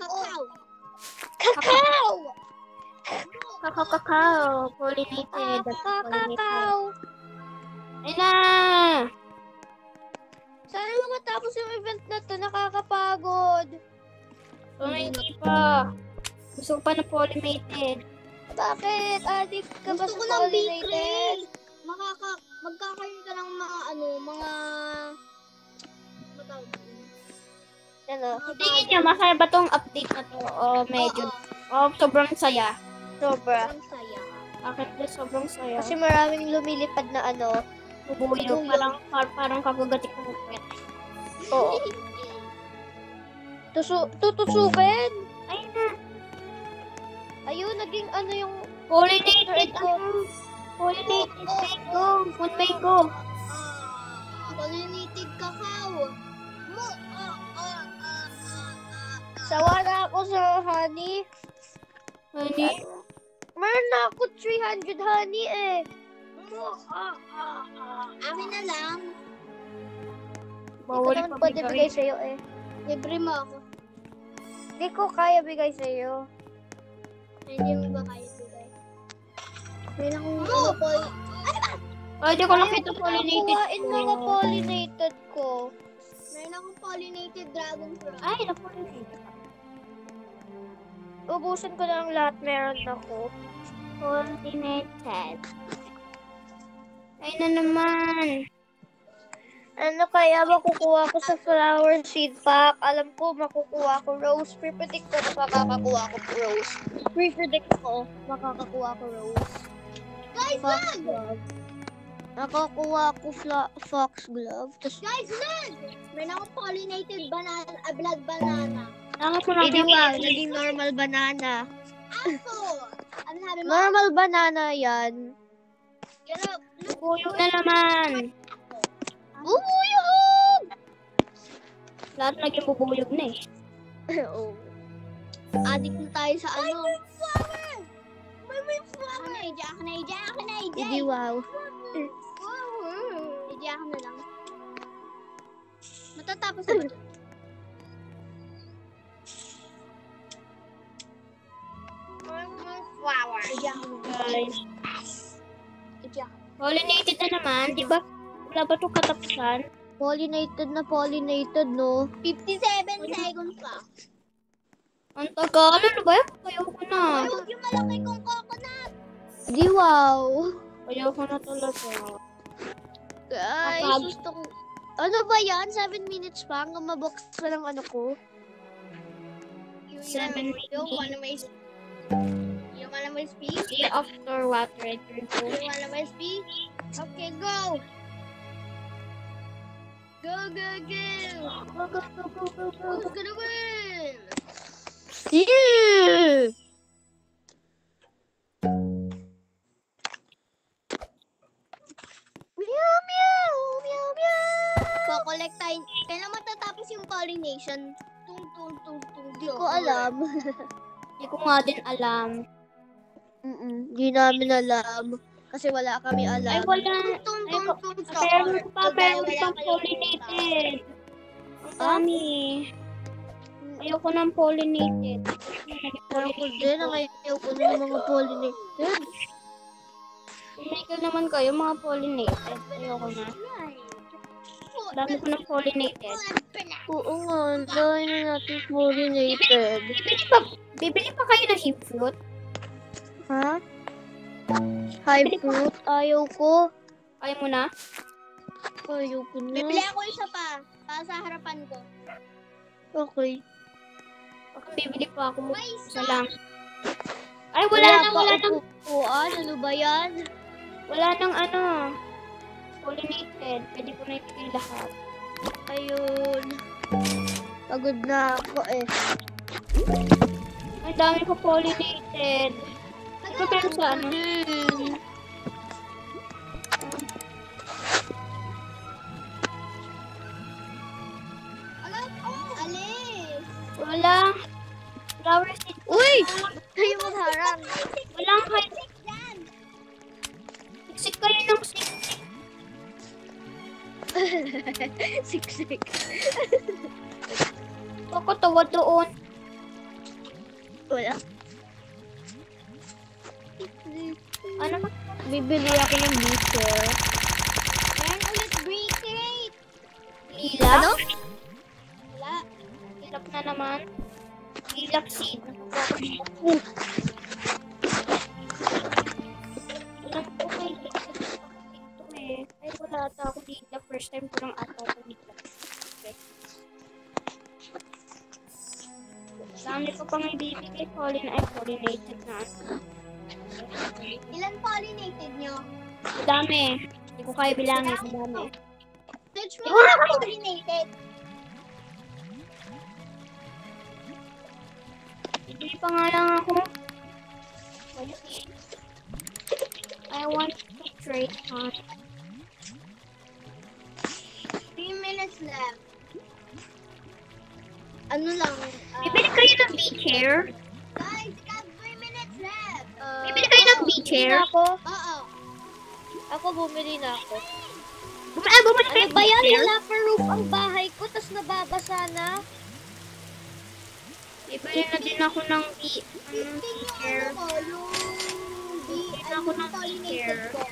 Kakao. Kakao! Kakao. Pollinated. Kakao! Ayun na! Sana matapos yung event na to. Nakakapagod. Hindi pa. Gusto ko pa na pollinated. Bakit? Addict ka ba Gusto sa ko ng pollinated? Magkakaroon ka ng mga Ano? Tingin nyo, masaya ba tong update na to? O medyo? O sobrang saya? Sobra. Ang saya. Bakit din sobrang saya? Kasi maraming lumilipad na Bubuyog. Parang kagagatik ko puwet. Oo. Tutusukin? Ayun na. Ayun, naging yung Pollinated ko. Pollinated mango. Moon mango. Pollinated kakao. Sawa na ako sa honey. Honey. Meron na ako 300 honey eh. Amin na lang. Bawal Hindi ko naman pa pwede bigay sa'yo eh. Libre mo ako. Hindi ko kaya bigay sa'yo. Hindi mo ba kaya bigay? Meron akong Pwede ko lang ito pollinated. kuhain mga pollinated ko. Meron akong pollinated dragon fruit. Ay, na-pollinated. Ubusin ko na ang lahat meron ako. Pollinated. Ay na naman. Ano kaya makukuha ko sa flower seed pack? Alam ko makukuha ko rose. Pre-predict ko na makakakuha ko rose. Pre-predict ko makakakuha ko rose. Guys, Fox look! glove. Nakakuha ko fox glove. Tapos Guys, look! Meron akong pollinated blood banana. Bakit mo lang wow, naging normal banana. Apple! Ano sabi mo? Normal banana yan. Bubuyog na naman. Bubuyog! Lahat naging bubuyog na eh. Oo. Addict na tayo sa ano. May flower! Ako na, Hindi wow. Ako na lang. Matatapos na ba ito? Flower. Guys. Pollinated na naman. Di ba? Wala ba itong katapusan? Pollinated, no? 57 seconds pa. Ang tagal. Ano ba yan? Ayoko na. Ay, huwag yung malaki kong coconut. Di wow. Ayoko na talaga. Guys, Kapag- gusto ko... Ano ba yan? 7 minutes pa hanggang mabox pa ng ano ko. 7 You wanna my speak? See after water. You wanna my speak? Okay, go! Go, go, go! Who's gonna win? Yeah! Meow, meow, meow, meow. Ko-collect tayo. Kailan matatapos yung pollination? Hindi ko alam. Hindi ko nga din alam. Hindi namin alam. Kasi wala kami alam. Ay, wala. Meron pa Wala pollinated. Ang dami. Ayoko ng pollinated. Ako din, ang ayaw ko ng mga pollinated. Tumigil naman kayo mga pollinated. Ayoko na. Dami ko ng pollinated. Oo nga, dahil na natin pollinated. Bibili pa kayo ng hip fruit? Ha? High fruit? Ayaw ko. Ayaw mo na? Ayaw ko na. Bibili ako isa pa. Para sa harapan ko. Okay. Baka bibili pa ako. May Isa lang. Ay, wala nang upuan. Ano ba yan? wala nang ano. Pollinated. Pwede ko na ibigay lahat. Ayun. Pagod na ako eh. Ay, dami ko pollinated. Ito pero sa ano? Wala. Flower seed. Uy! Kayo magharang. Walang height. Siksik kayo ng siksik. Siksik. Ako tawa doon. Wala. Ano ba? Bibili ako ng beaker. Meron ulit brick crate. Lila? Ano? Wala. Hilak na naman. Hilak seed. Hilak ko kay hilak seed. Ito eh. Ay wala ata ako dito. First time ko lang ata ako dito. Okay. Dami ko pang ibibigay. Pollinated na. Ilan pollinated nyo? Madami. Hindi ko kaya bilangin. Madami. Search mo na pollinated. Bibili pa nga lang ako. I want to trade on. 3 minutes left. Ano lang? Bibili kayo ng B-chair? Guys, we got 3 minutes left. Bibili kayo ng B-chair? Ako? Oo. Ako bumili na ako. Bumili kayo Ano ba yan? B-chair? Wala pa roof ang bahay ko, tas nababasa na. Bibili na din ako ng B-chair. Ano ko, yung Ako ng pollinated chair. ko.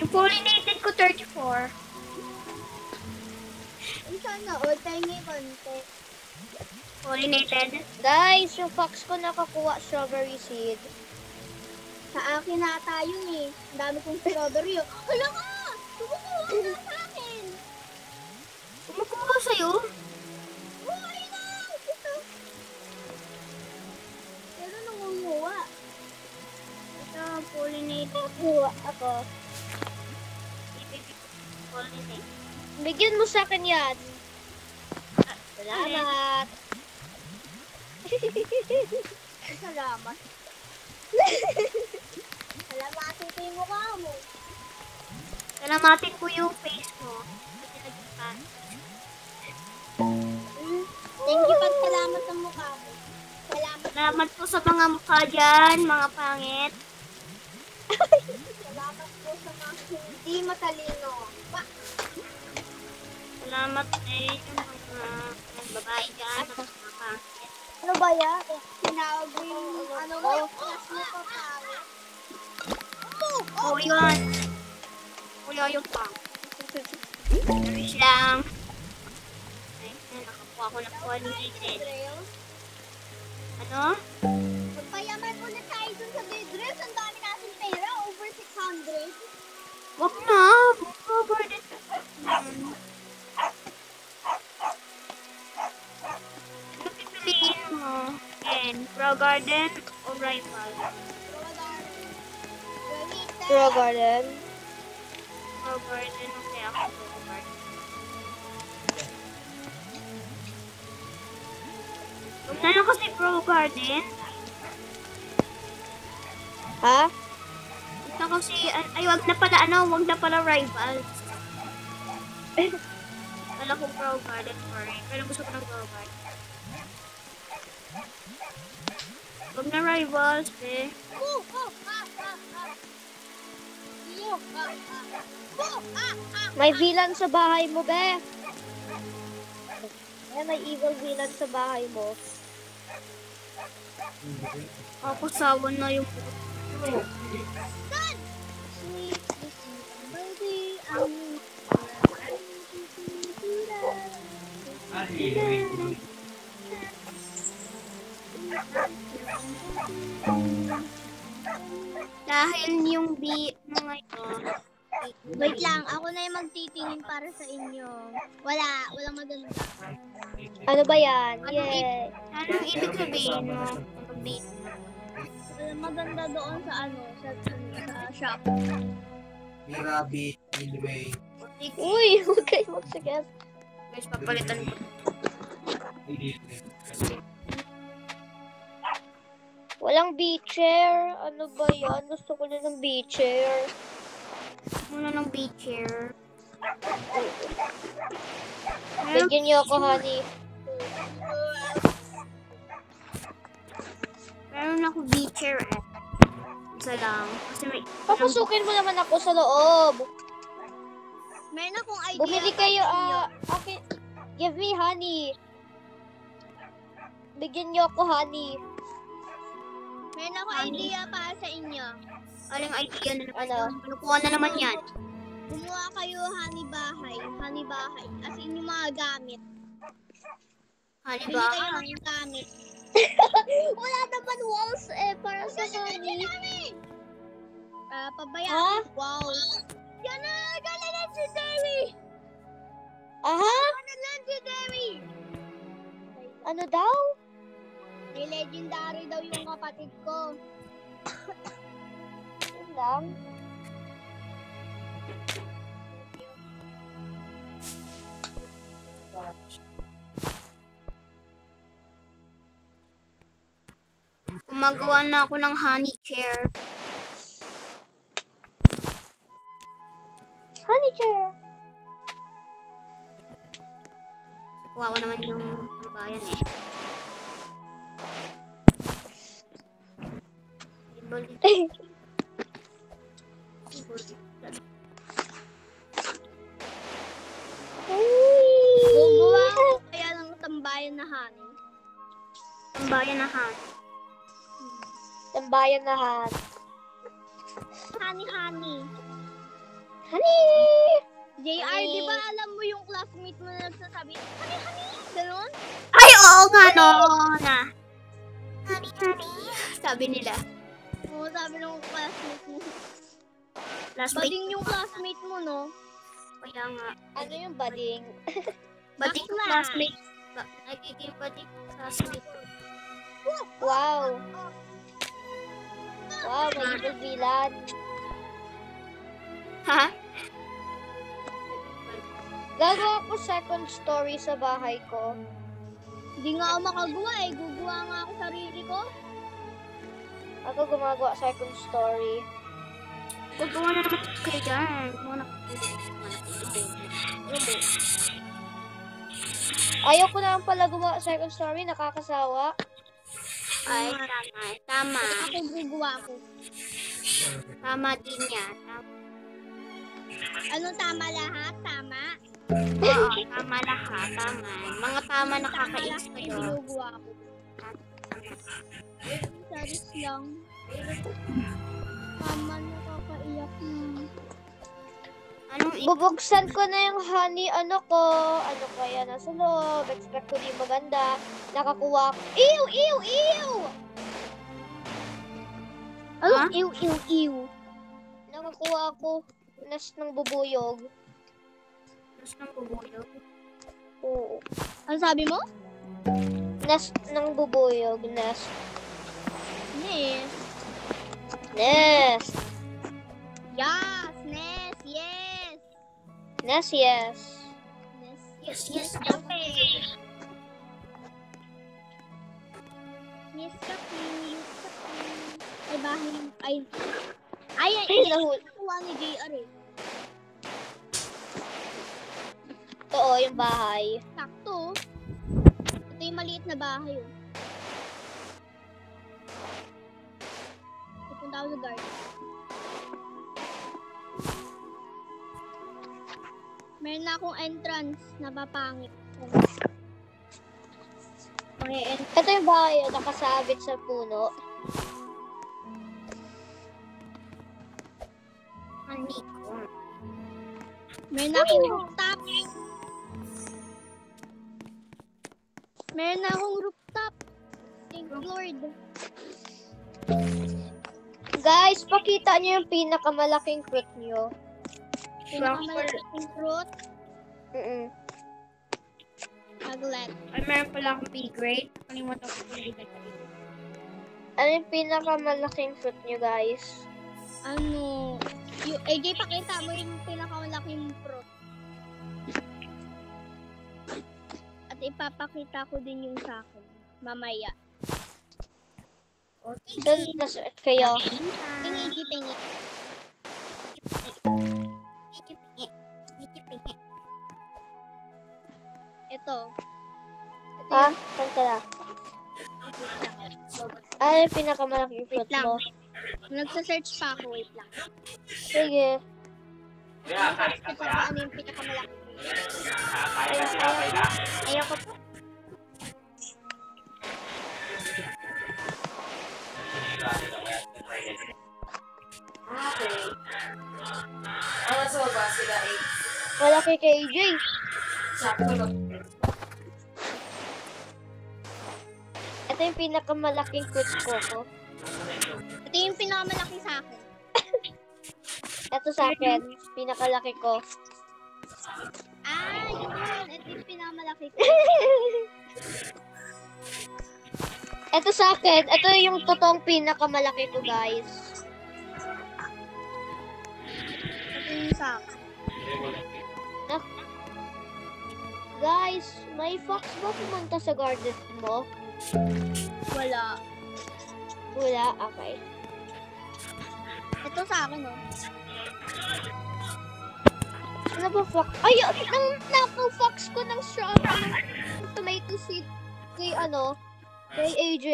Yung pollinated ko, 34. Ang sana, o, tingi konti. Pollinated. Guys, yung fox ko nakakuha strawberry seed. Sa akin na tayo eh. Ang dami kong strawberry. Hala ka! Tumutuwa na sa akin! Kumukuha sa'yo? Oh, ayun na! Ito. Pero nangunguha. Ito, pollinated. Kuha ako. Pollinated. Bigyan mo sa akin yan. Salamat. Salamat. Salamatin ko yung mukha mo. Salamatin ko yung face mo. Kasi nagpa. Thank you pag salamat sa mukha mo. Salamat. Salamat po sa mga mukha dyan, mga pangit. Salamat po sa mga hindi matalino. Salamat din yung mga babae dyan, mga pangit. Ano ba yan? Tinawag mo yung ano mo, class mo pa pangit. Oh, yun. Kuya yung pang. Narish lang. Ay, nakakuha ko ng pollinated. Trails. Ano? Magpayaman ulit tayo dun sa Dead Rails. Ang dami natin pera. Over 600. Wag na. Cover this. Ano pipiliin mo? Ken, Pro Garden o Rival? Pro garden. Pro Garden. Okay, ako Pro Garden. Huwag na lang kasi Pro Garden. Ha? Ito kasi, ay wag na pala, wag na pala Rivals. Wala kong Pro Garden, sorry. Pero gusto ko ng Pro Garden. Wag na Rivals, eh. May villain sa bahay mo, be. May evil villain sa bahay mo. Ako sawa na yung dahil yung mga ito. Wait lang, ako na yung magtitingin para sa inyo. Walang maganda. Ano ba yan? Yay. Anong ibig sabihin mo? Walang maganda doon sa sa shop. Rabbit, anyway. Uy, huwag kayo magsakit. Guys, papalitan ko. Walang B-chair. Ano ba yan? Gusto ko na ng B-chair. Muna ng B-chair. Bigyan niyo ako, honey. Meron ako beacher eh. Isa lang. Kasi may... Papasukin mo naman ako sa loob. Meron akong idea. Bumili kayo, okay. Give me honey. Bigyan niyo ako, honey. Meron akong idea para sa inyo. Aling idea na naman. Ano? Nakuha na naman yan. Gumawa kayo honey bahay. Honey bahay. As in yung mga gamit. Hani Bili ba? kayo ng gamit. Wala naman walls eh. Para sa honey. Pabayaan. Wow. Yan na! Gala legendary! Aha? Gala legendary! Ano daw? May legendary daw yung kapatid ko. Yun lang. Gumagawa na ako ng honey chair. Honey chair. Kawawa naman yung bayan eh. Gumawa ko kaya ng tambayan na honey. Ang bayan na honey. Tambayan na han. Honey. Honey! JR, Honey. di ba alam mo yung classmate mo na nagsasabi, honey, ganon? Ay, oo nga no. Na. Honey. Sabi nila. Oo, sabi ng classmate mo. Last week. Bading yung classmate mo, no? Kaya nga. Ano yung bading? Bading Bakla. classmate. Nagiging bading classmate. Wow. Wow, may evil villain. Ha? Gagawa ko second story sa bahay ko. Hindi nga ako makagawa eh. Gugawa nga ako sarili ko. Ako gumagawa second story. Gagawa na naman kayo dyan. Gumawa na Ayoko na pala gumawa second story, nakakasawa. Ay, tama. Ako gugawa ko. Tama din yan. Ano tama lahat? Tama? Oo, tama lahat. Tama. Mga tama nakakainis Tama kayo. lahat yung ginagawa ko. Saris lang. Tama, nakakaiyak na. Anong Bubuksan ko na yung honey, ano kaya nasa loob, expect ko di maganda, nakakuha ko, ew! Ano? Ha? Ew. Nakakuha ko, nest ng bubuyog. Nest ng bubuyog? Oo. Ano sabi mo? Nest ng bubuyog, nest. Nest. Nest. Yes, Nest, yes. Nest, yes. Nest. Yes. Okay. Miss Kapi. Ay, bahay. Ay, nakuha ni JR eh. Oo, yung bahay. Sakto. Ito yung maliit na bahay oh. Pupunta ako sa garden. Meron na akong entrance na papangit. Ito yung bahay, nakasabit sa puno. Honey ko. Meron na akong rooftop. Meron na akong rooftop. Thank Lord. Guys, pakita niyo yung pinakamalaking fruit niyo. Pinakamalaking fruit. Aglet. Ay, meron pala akong pea grade. Kalimutan ko kung hindi na. Ano yung pinakamalaking fruit niyo, guys? Ano? AJ, pakita mo yung pinakamalaking fruit. At ipapakita ko din yung sa akin. Mamaya. Doon, nasuot kayo. Pingi. Ito. Ha? Saan ka na? Ano yung pinakamalaking fruit Wait lang. mo? Nagsa-search pa ako. Wait lang. Sige. Kaya, kain ka Ito pa. ba ano yung pinakamalaki? Kain ka sila, Kayla. Ayoko po. Okay. Ang sa baba sila ay Malaki kay AJ. sakto lang. Ito yung pinakamalaking fruit ko. Ito yung pinakamalaki sa akin. Ito sa akin, pinakalaki ko. Ah, yun. Ito yung pinakamalaki ko. Ito sa akin, ito yung totoong pinakamalaki ko, guys. Ito yung sa akin. Guys, may fox ba pumunta sa garden mo? Wala. Wala? Okay. Ito sa akin, oh. Ano ba fox? Ay, nang nakaw-fox ko ng tomato seed kay kay AJ.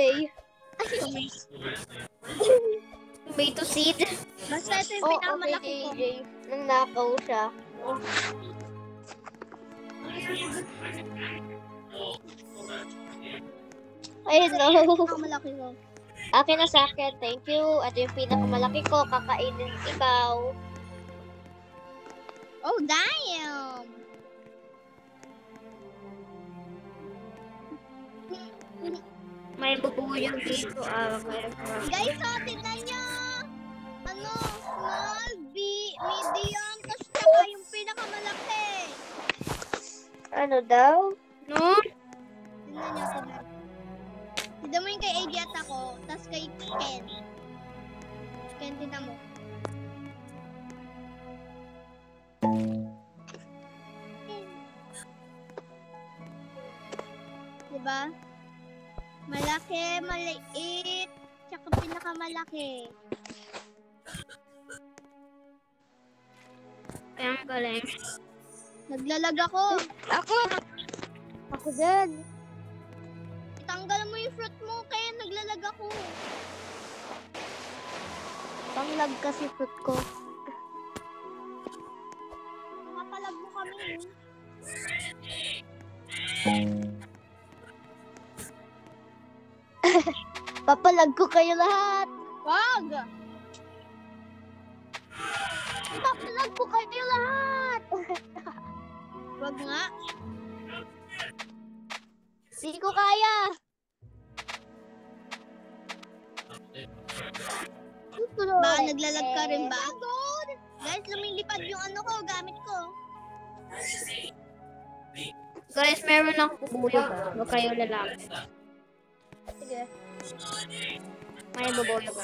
Tomato seed. Basta ito yung Oo, pinakamalaki kay ko. AJ. Nang nakaw siya. Ayun, no. Pinakamalaki ko. Akin na sa akin. Thank you. Ito yung pinakamalaki ko. Kakainin ikaw. Oh, damn! May bubuyog dito. Guys, oh, tignan nyo! Small, medium, tapos saka yung pinakamalaki. Ano daw? No? Tignan nyo, tignan. Tignan mo yung kay AJ at ako, tapos kay Ken. Ken, tignan mo. Diba? Malaki, maliit, tsaka pinakamalaki. Kaya ang galing. Naglalag ako. Ako din. Tanggal mo yung fruit mo, kaya naglalag ako. Panglag kasi fruit ko. Mapalag mo kami. Papalag ko kayo lahat. Wag! Papalag ko kayo lahat. Wag nga. Hindi ko kaya. Baka naglalag ka rin ba? Guys, lumilipad yung gamit ko. Guys, meron akong bubuyog. Huwag kayo lalaki. Sige. May bubuyog ako.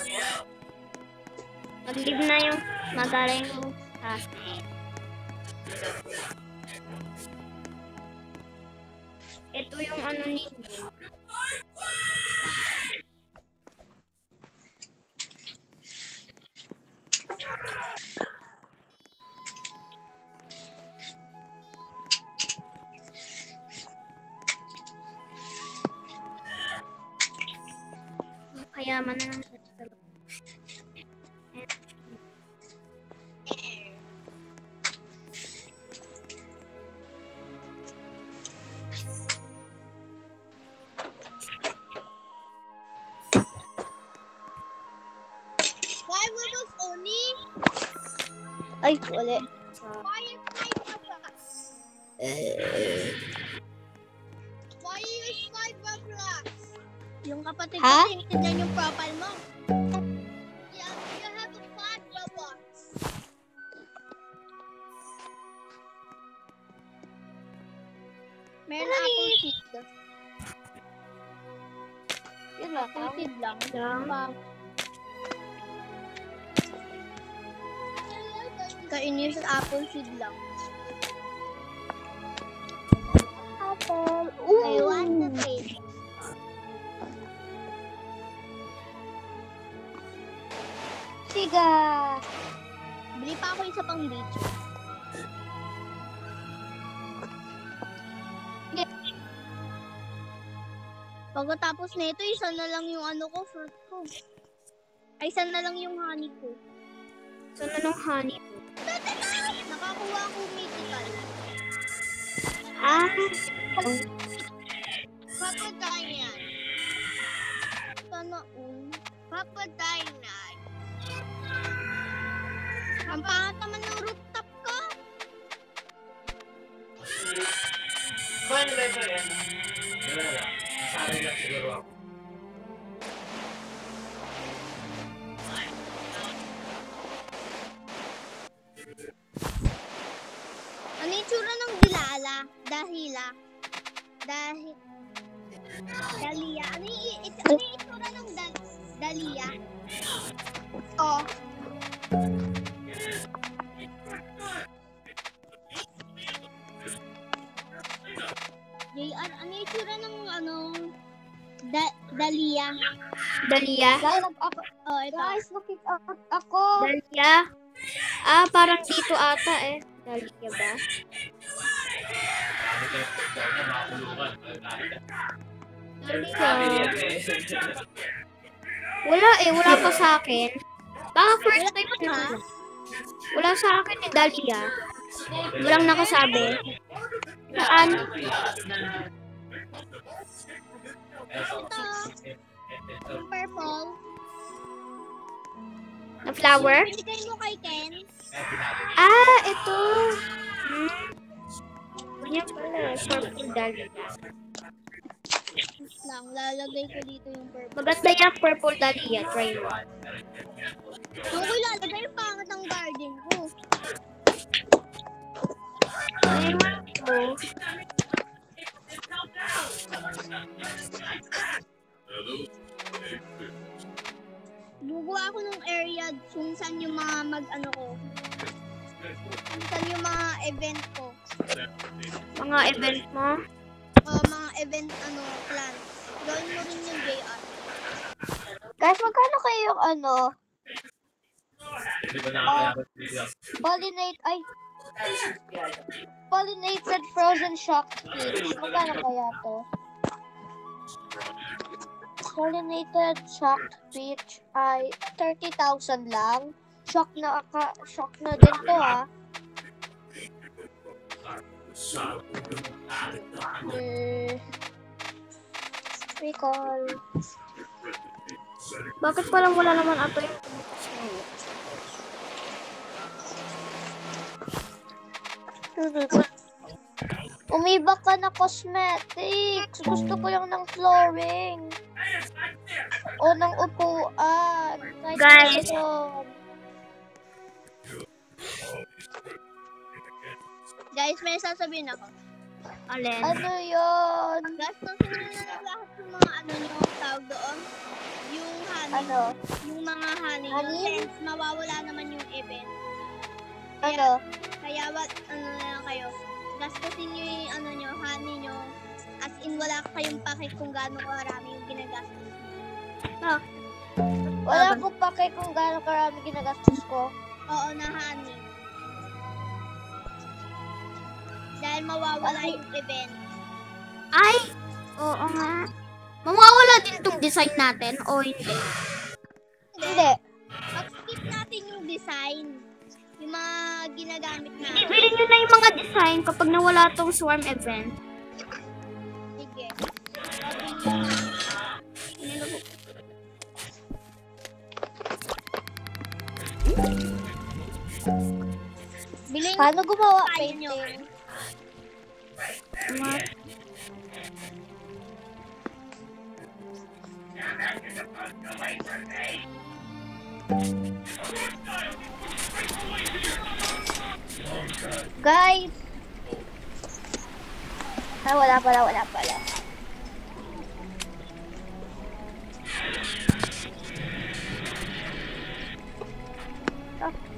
Mag-leave na yung magaling ito yung ninyo. Kayaman na lang. Why were those Oni? Ay, uli. Why is 5 Roblox? Why you use 5 Roblox? Yung kapatid ko, Ha? tinitignan yung profile mo. Yeah, you have a 5 Roblox. Meron na apple seed. Yun lang. Apple seed lang. Kainis apple seed lang. Apple. I want the taste. Siga. Bili pa ako isa pang beach. Pagkatapos nito, isa na lang yung ano ko, fruit ko. Ay, isa na lang yung honey ko. Saan na nung honey po? Nakakuha ako mythical. Ah, Papatay yan. Sana all. Papatay na. Ang pangat naman ng rooftop ko. Kumain na ba yan? Wala lang. Nasari lang siguro ako. Ano yung tsura ng dilala? Dahila. Dalia. Ano yung itsura ng dalia? Oh. JR, ano yung itsura ng dalia? Dahlia. Guys, Oh, ito. guys, nakita ako. Dahlia? Ah, parang dito ata eh. Dahlia ba? Marami kayo daw na makakulungan. Dahlia. Wala eh, wala pa sa akin. Baka first time na. Wala sa akin eh, Dahlia. Walang nakasabi. Saan? Yung purple. Na flower? Binigay mo kay Ken. Ah, ito. Ganyan pala. Purple Dahlia. Lang, lalagay ko dito yung purple. Maganda yung purple Dahlia. Try mo. Yung ko lalagay yung pangat ng garden ko. Ayun ito. Gugawa ako ng area kung saan yung mga mag-ano ko. Kung saan yung mga event ko. Mga event mo. Mga event, plans. Gawin mo rin yung JR. Guys, magkano kayo yung Di ba nakakayakot dito? pollinated frozen shock peach. Magkano kaya to? Pollinated shock peach ay 30,000 lang. Shock na din to ah. Recall. Bakit palang wala naman ato yung Umibak ka na cosmetics. Gusto ko lang ng flooring. O ng upuan. Guys. Guys, may sasabihin ako. alin? Ano yun? Gastusin nyo na lang lahat yung mga nyo, tawag doon. Yung honey. Ano? Yung mga honey. Honey? Since mawawala naman yung event. Ano? Kaya na lang kayo. Gastusin nyo yung nyo, honey nyo. As in, wala kayong pake kung gaano karami yung ginagastos. Wala akong pake kung gaano karami ginagastos ko. Oo, na honey. Dahil mawawala yung event. Ay! Oo nga. Mawawala din tong design natin o hindi? Hindi. Pag-skip natin yung design. Yung mga ginagamit natin. Ibili nyo na yung mga design kapag nawala tong swarm event. Sige. Bilhin Paano gumawa tayo nyo. painting? Guys! Ay, wala pala.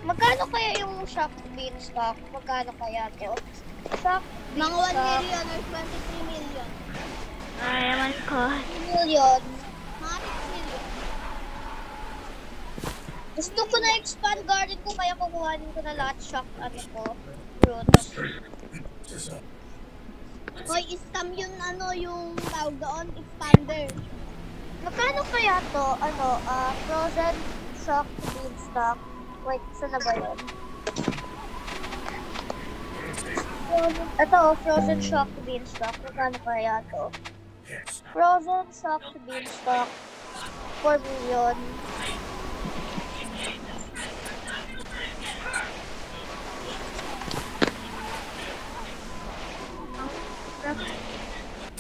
Magkano kaya yung shock beanstalk? Magkano kaya ito? Shock Mga 1 beanstalk. million or 23 million. Ay, ewan ko. 1 million. Mga 6 million. Gusto ko na expand garden ko kaya kukuhanin ko na lahat shock fruits. Hoy, scam yun, yung tawag doon, expander. Magkano kaya to? Frozen shock beanstalk. Wait, saan na ba yun? Ito, frozen shock beanstalk. Magkano kaya to? Frozen shock beanstalk. 4 million.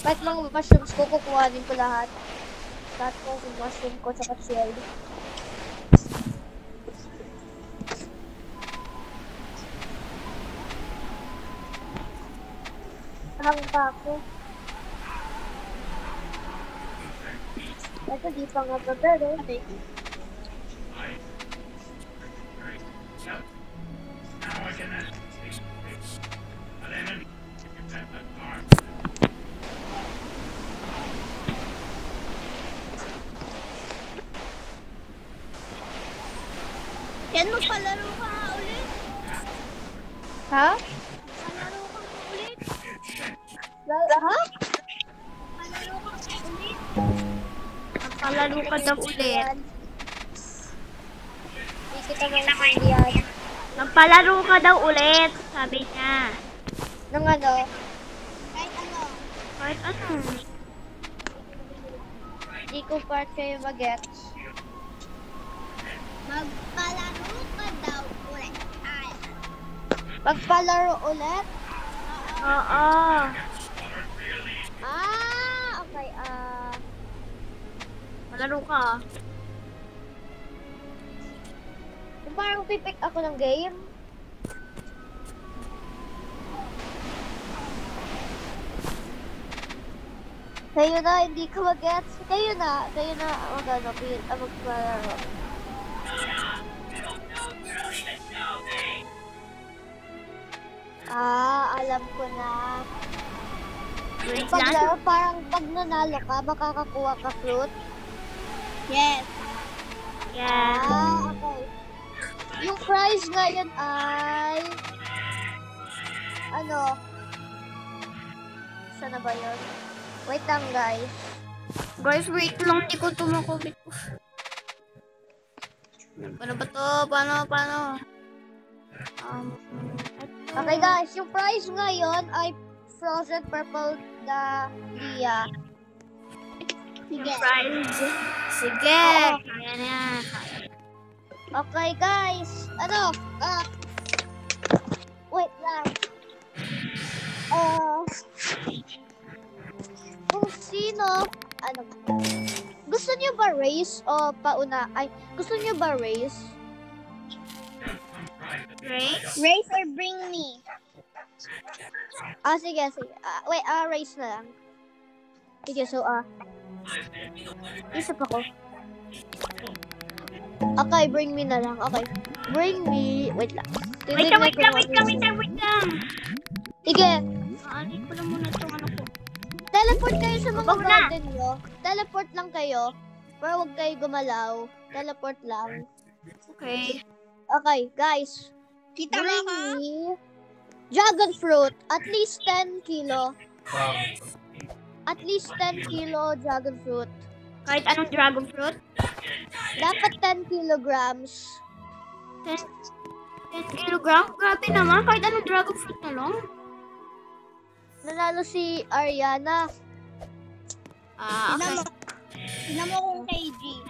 Kahit mga mushrooms ko, kukuhanin ko lahat. Lahat ko yung mushroom ko, tsaka shell. Hang pa ako. Ito, di pa nga prepare eh. Yan, magpalaro ka nga ulit. Ha? Palaro ka nga ulit. Ha? Palaro ka nga ulit. Palaro ka daw ulit. Hindi kita maintindihan. Nagpalaro ka daw ulit, sabi niya. Nang ano? Kahit ano. Kahit ano? Hindi ko part kayo mag-gets. Magpalaro ka daw ulit. Ay. Magpalaro ulit? Oo. Okay. Palaro ka. Kung parang pipick ako ng game. Kayo na, hindi ko mag-gets. Kayo na, magpalaro. Alam ko na. Wait lang. Paglaro, parang pag nanalo ka, makakakuha ka fruit. Yes. Yeah. Okay. Yung prize ngayon ay... Saan na ba yun? Wait lang, guys. Guys, wait lang. Hindi ko tumakobit. Paano ba to? Paano? Okay, guys. Yung prize ngayon ay frozen purple dahlia. Sige. Prize. Sige. Oo. Kaya na yan. Okay, guys. Wait lang. Kung sino, gusto niyo ba race o pauna? Gusto niyo ba race? Race? Race or bring me. Sige. Race na lang. Sige, so, isip ako. Okay, bring me na lang. Okay. Bring me. Wait lang. Wait lang. Sige. Aanin ko lang muna itong ano ko. Teleport kayo sa mga Wag na. garden nyo. Teleport lang kayo. Pero huwag kayo gumalaw. Teleport lang. Okay. Okay, guys. Kita Bring mo ka? me dragon fruit. At least 10 kilo. At least 10 kilo dragon fruit. Kahit anong dragon fruit? Dapat 10 kilograms. 10 kilogram? Grabe naman. Kahit anong dragon fruit na lang. Nanalo si Ariana. Okay. Tignan mo kung KG.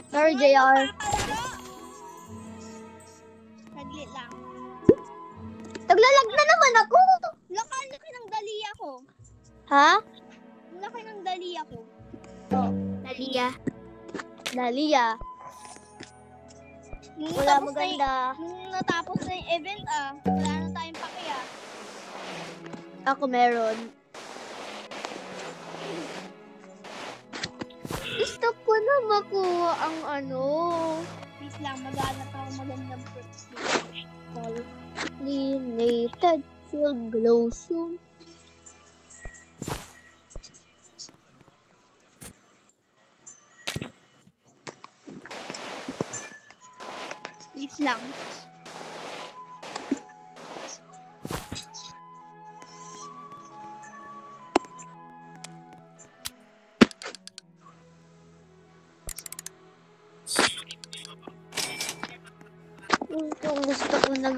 Sorry, JR. Saglit lang. Naglalag na naman ako. Laki ng daliya ko. Ha? Laki ng daliya ko. Dalia. Wala maganda. Nung natapos na yung event, wala na tayong pakiya. Ako meron. Gusto ko na makuha ang Please lang, maghanap ako magandang fruits. pollinated field blossom. Please lang.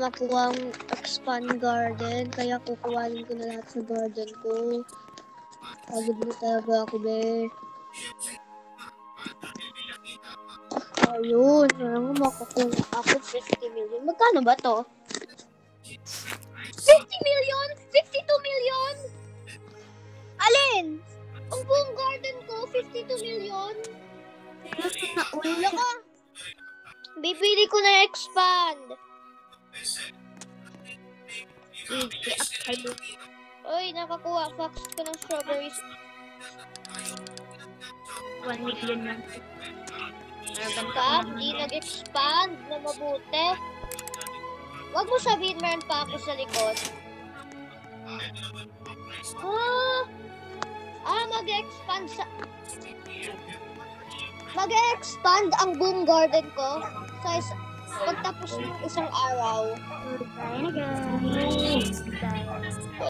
makuha ang expand garden, kaya kukuhanin ko na lahat sa garden ko. Pagod na talaga ako, be. Ayun, alam mo, makukuha ako 50 million. Magkano ba to? 50 million? 52 million? Alin? Ang buong garden ko, 52 million? Wala ka. Bibili ko na expand. Uy, nakakuha. Fox ko ng strawberries. 1 million lang. Ka, di nag-expand na mabuti. Wag mo sabihin meron pa ako sa likod. Mag-expand sa... Mag-expand ang buong garden ko sa pagtapos ng isang araw. Bye na guys. Bye.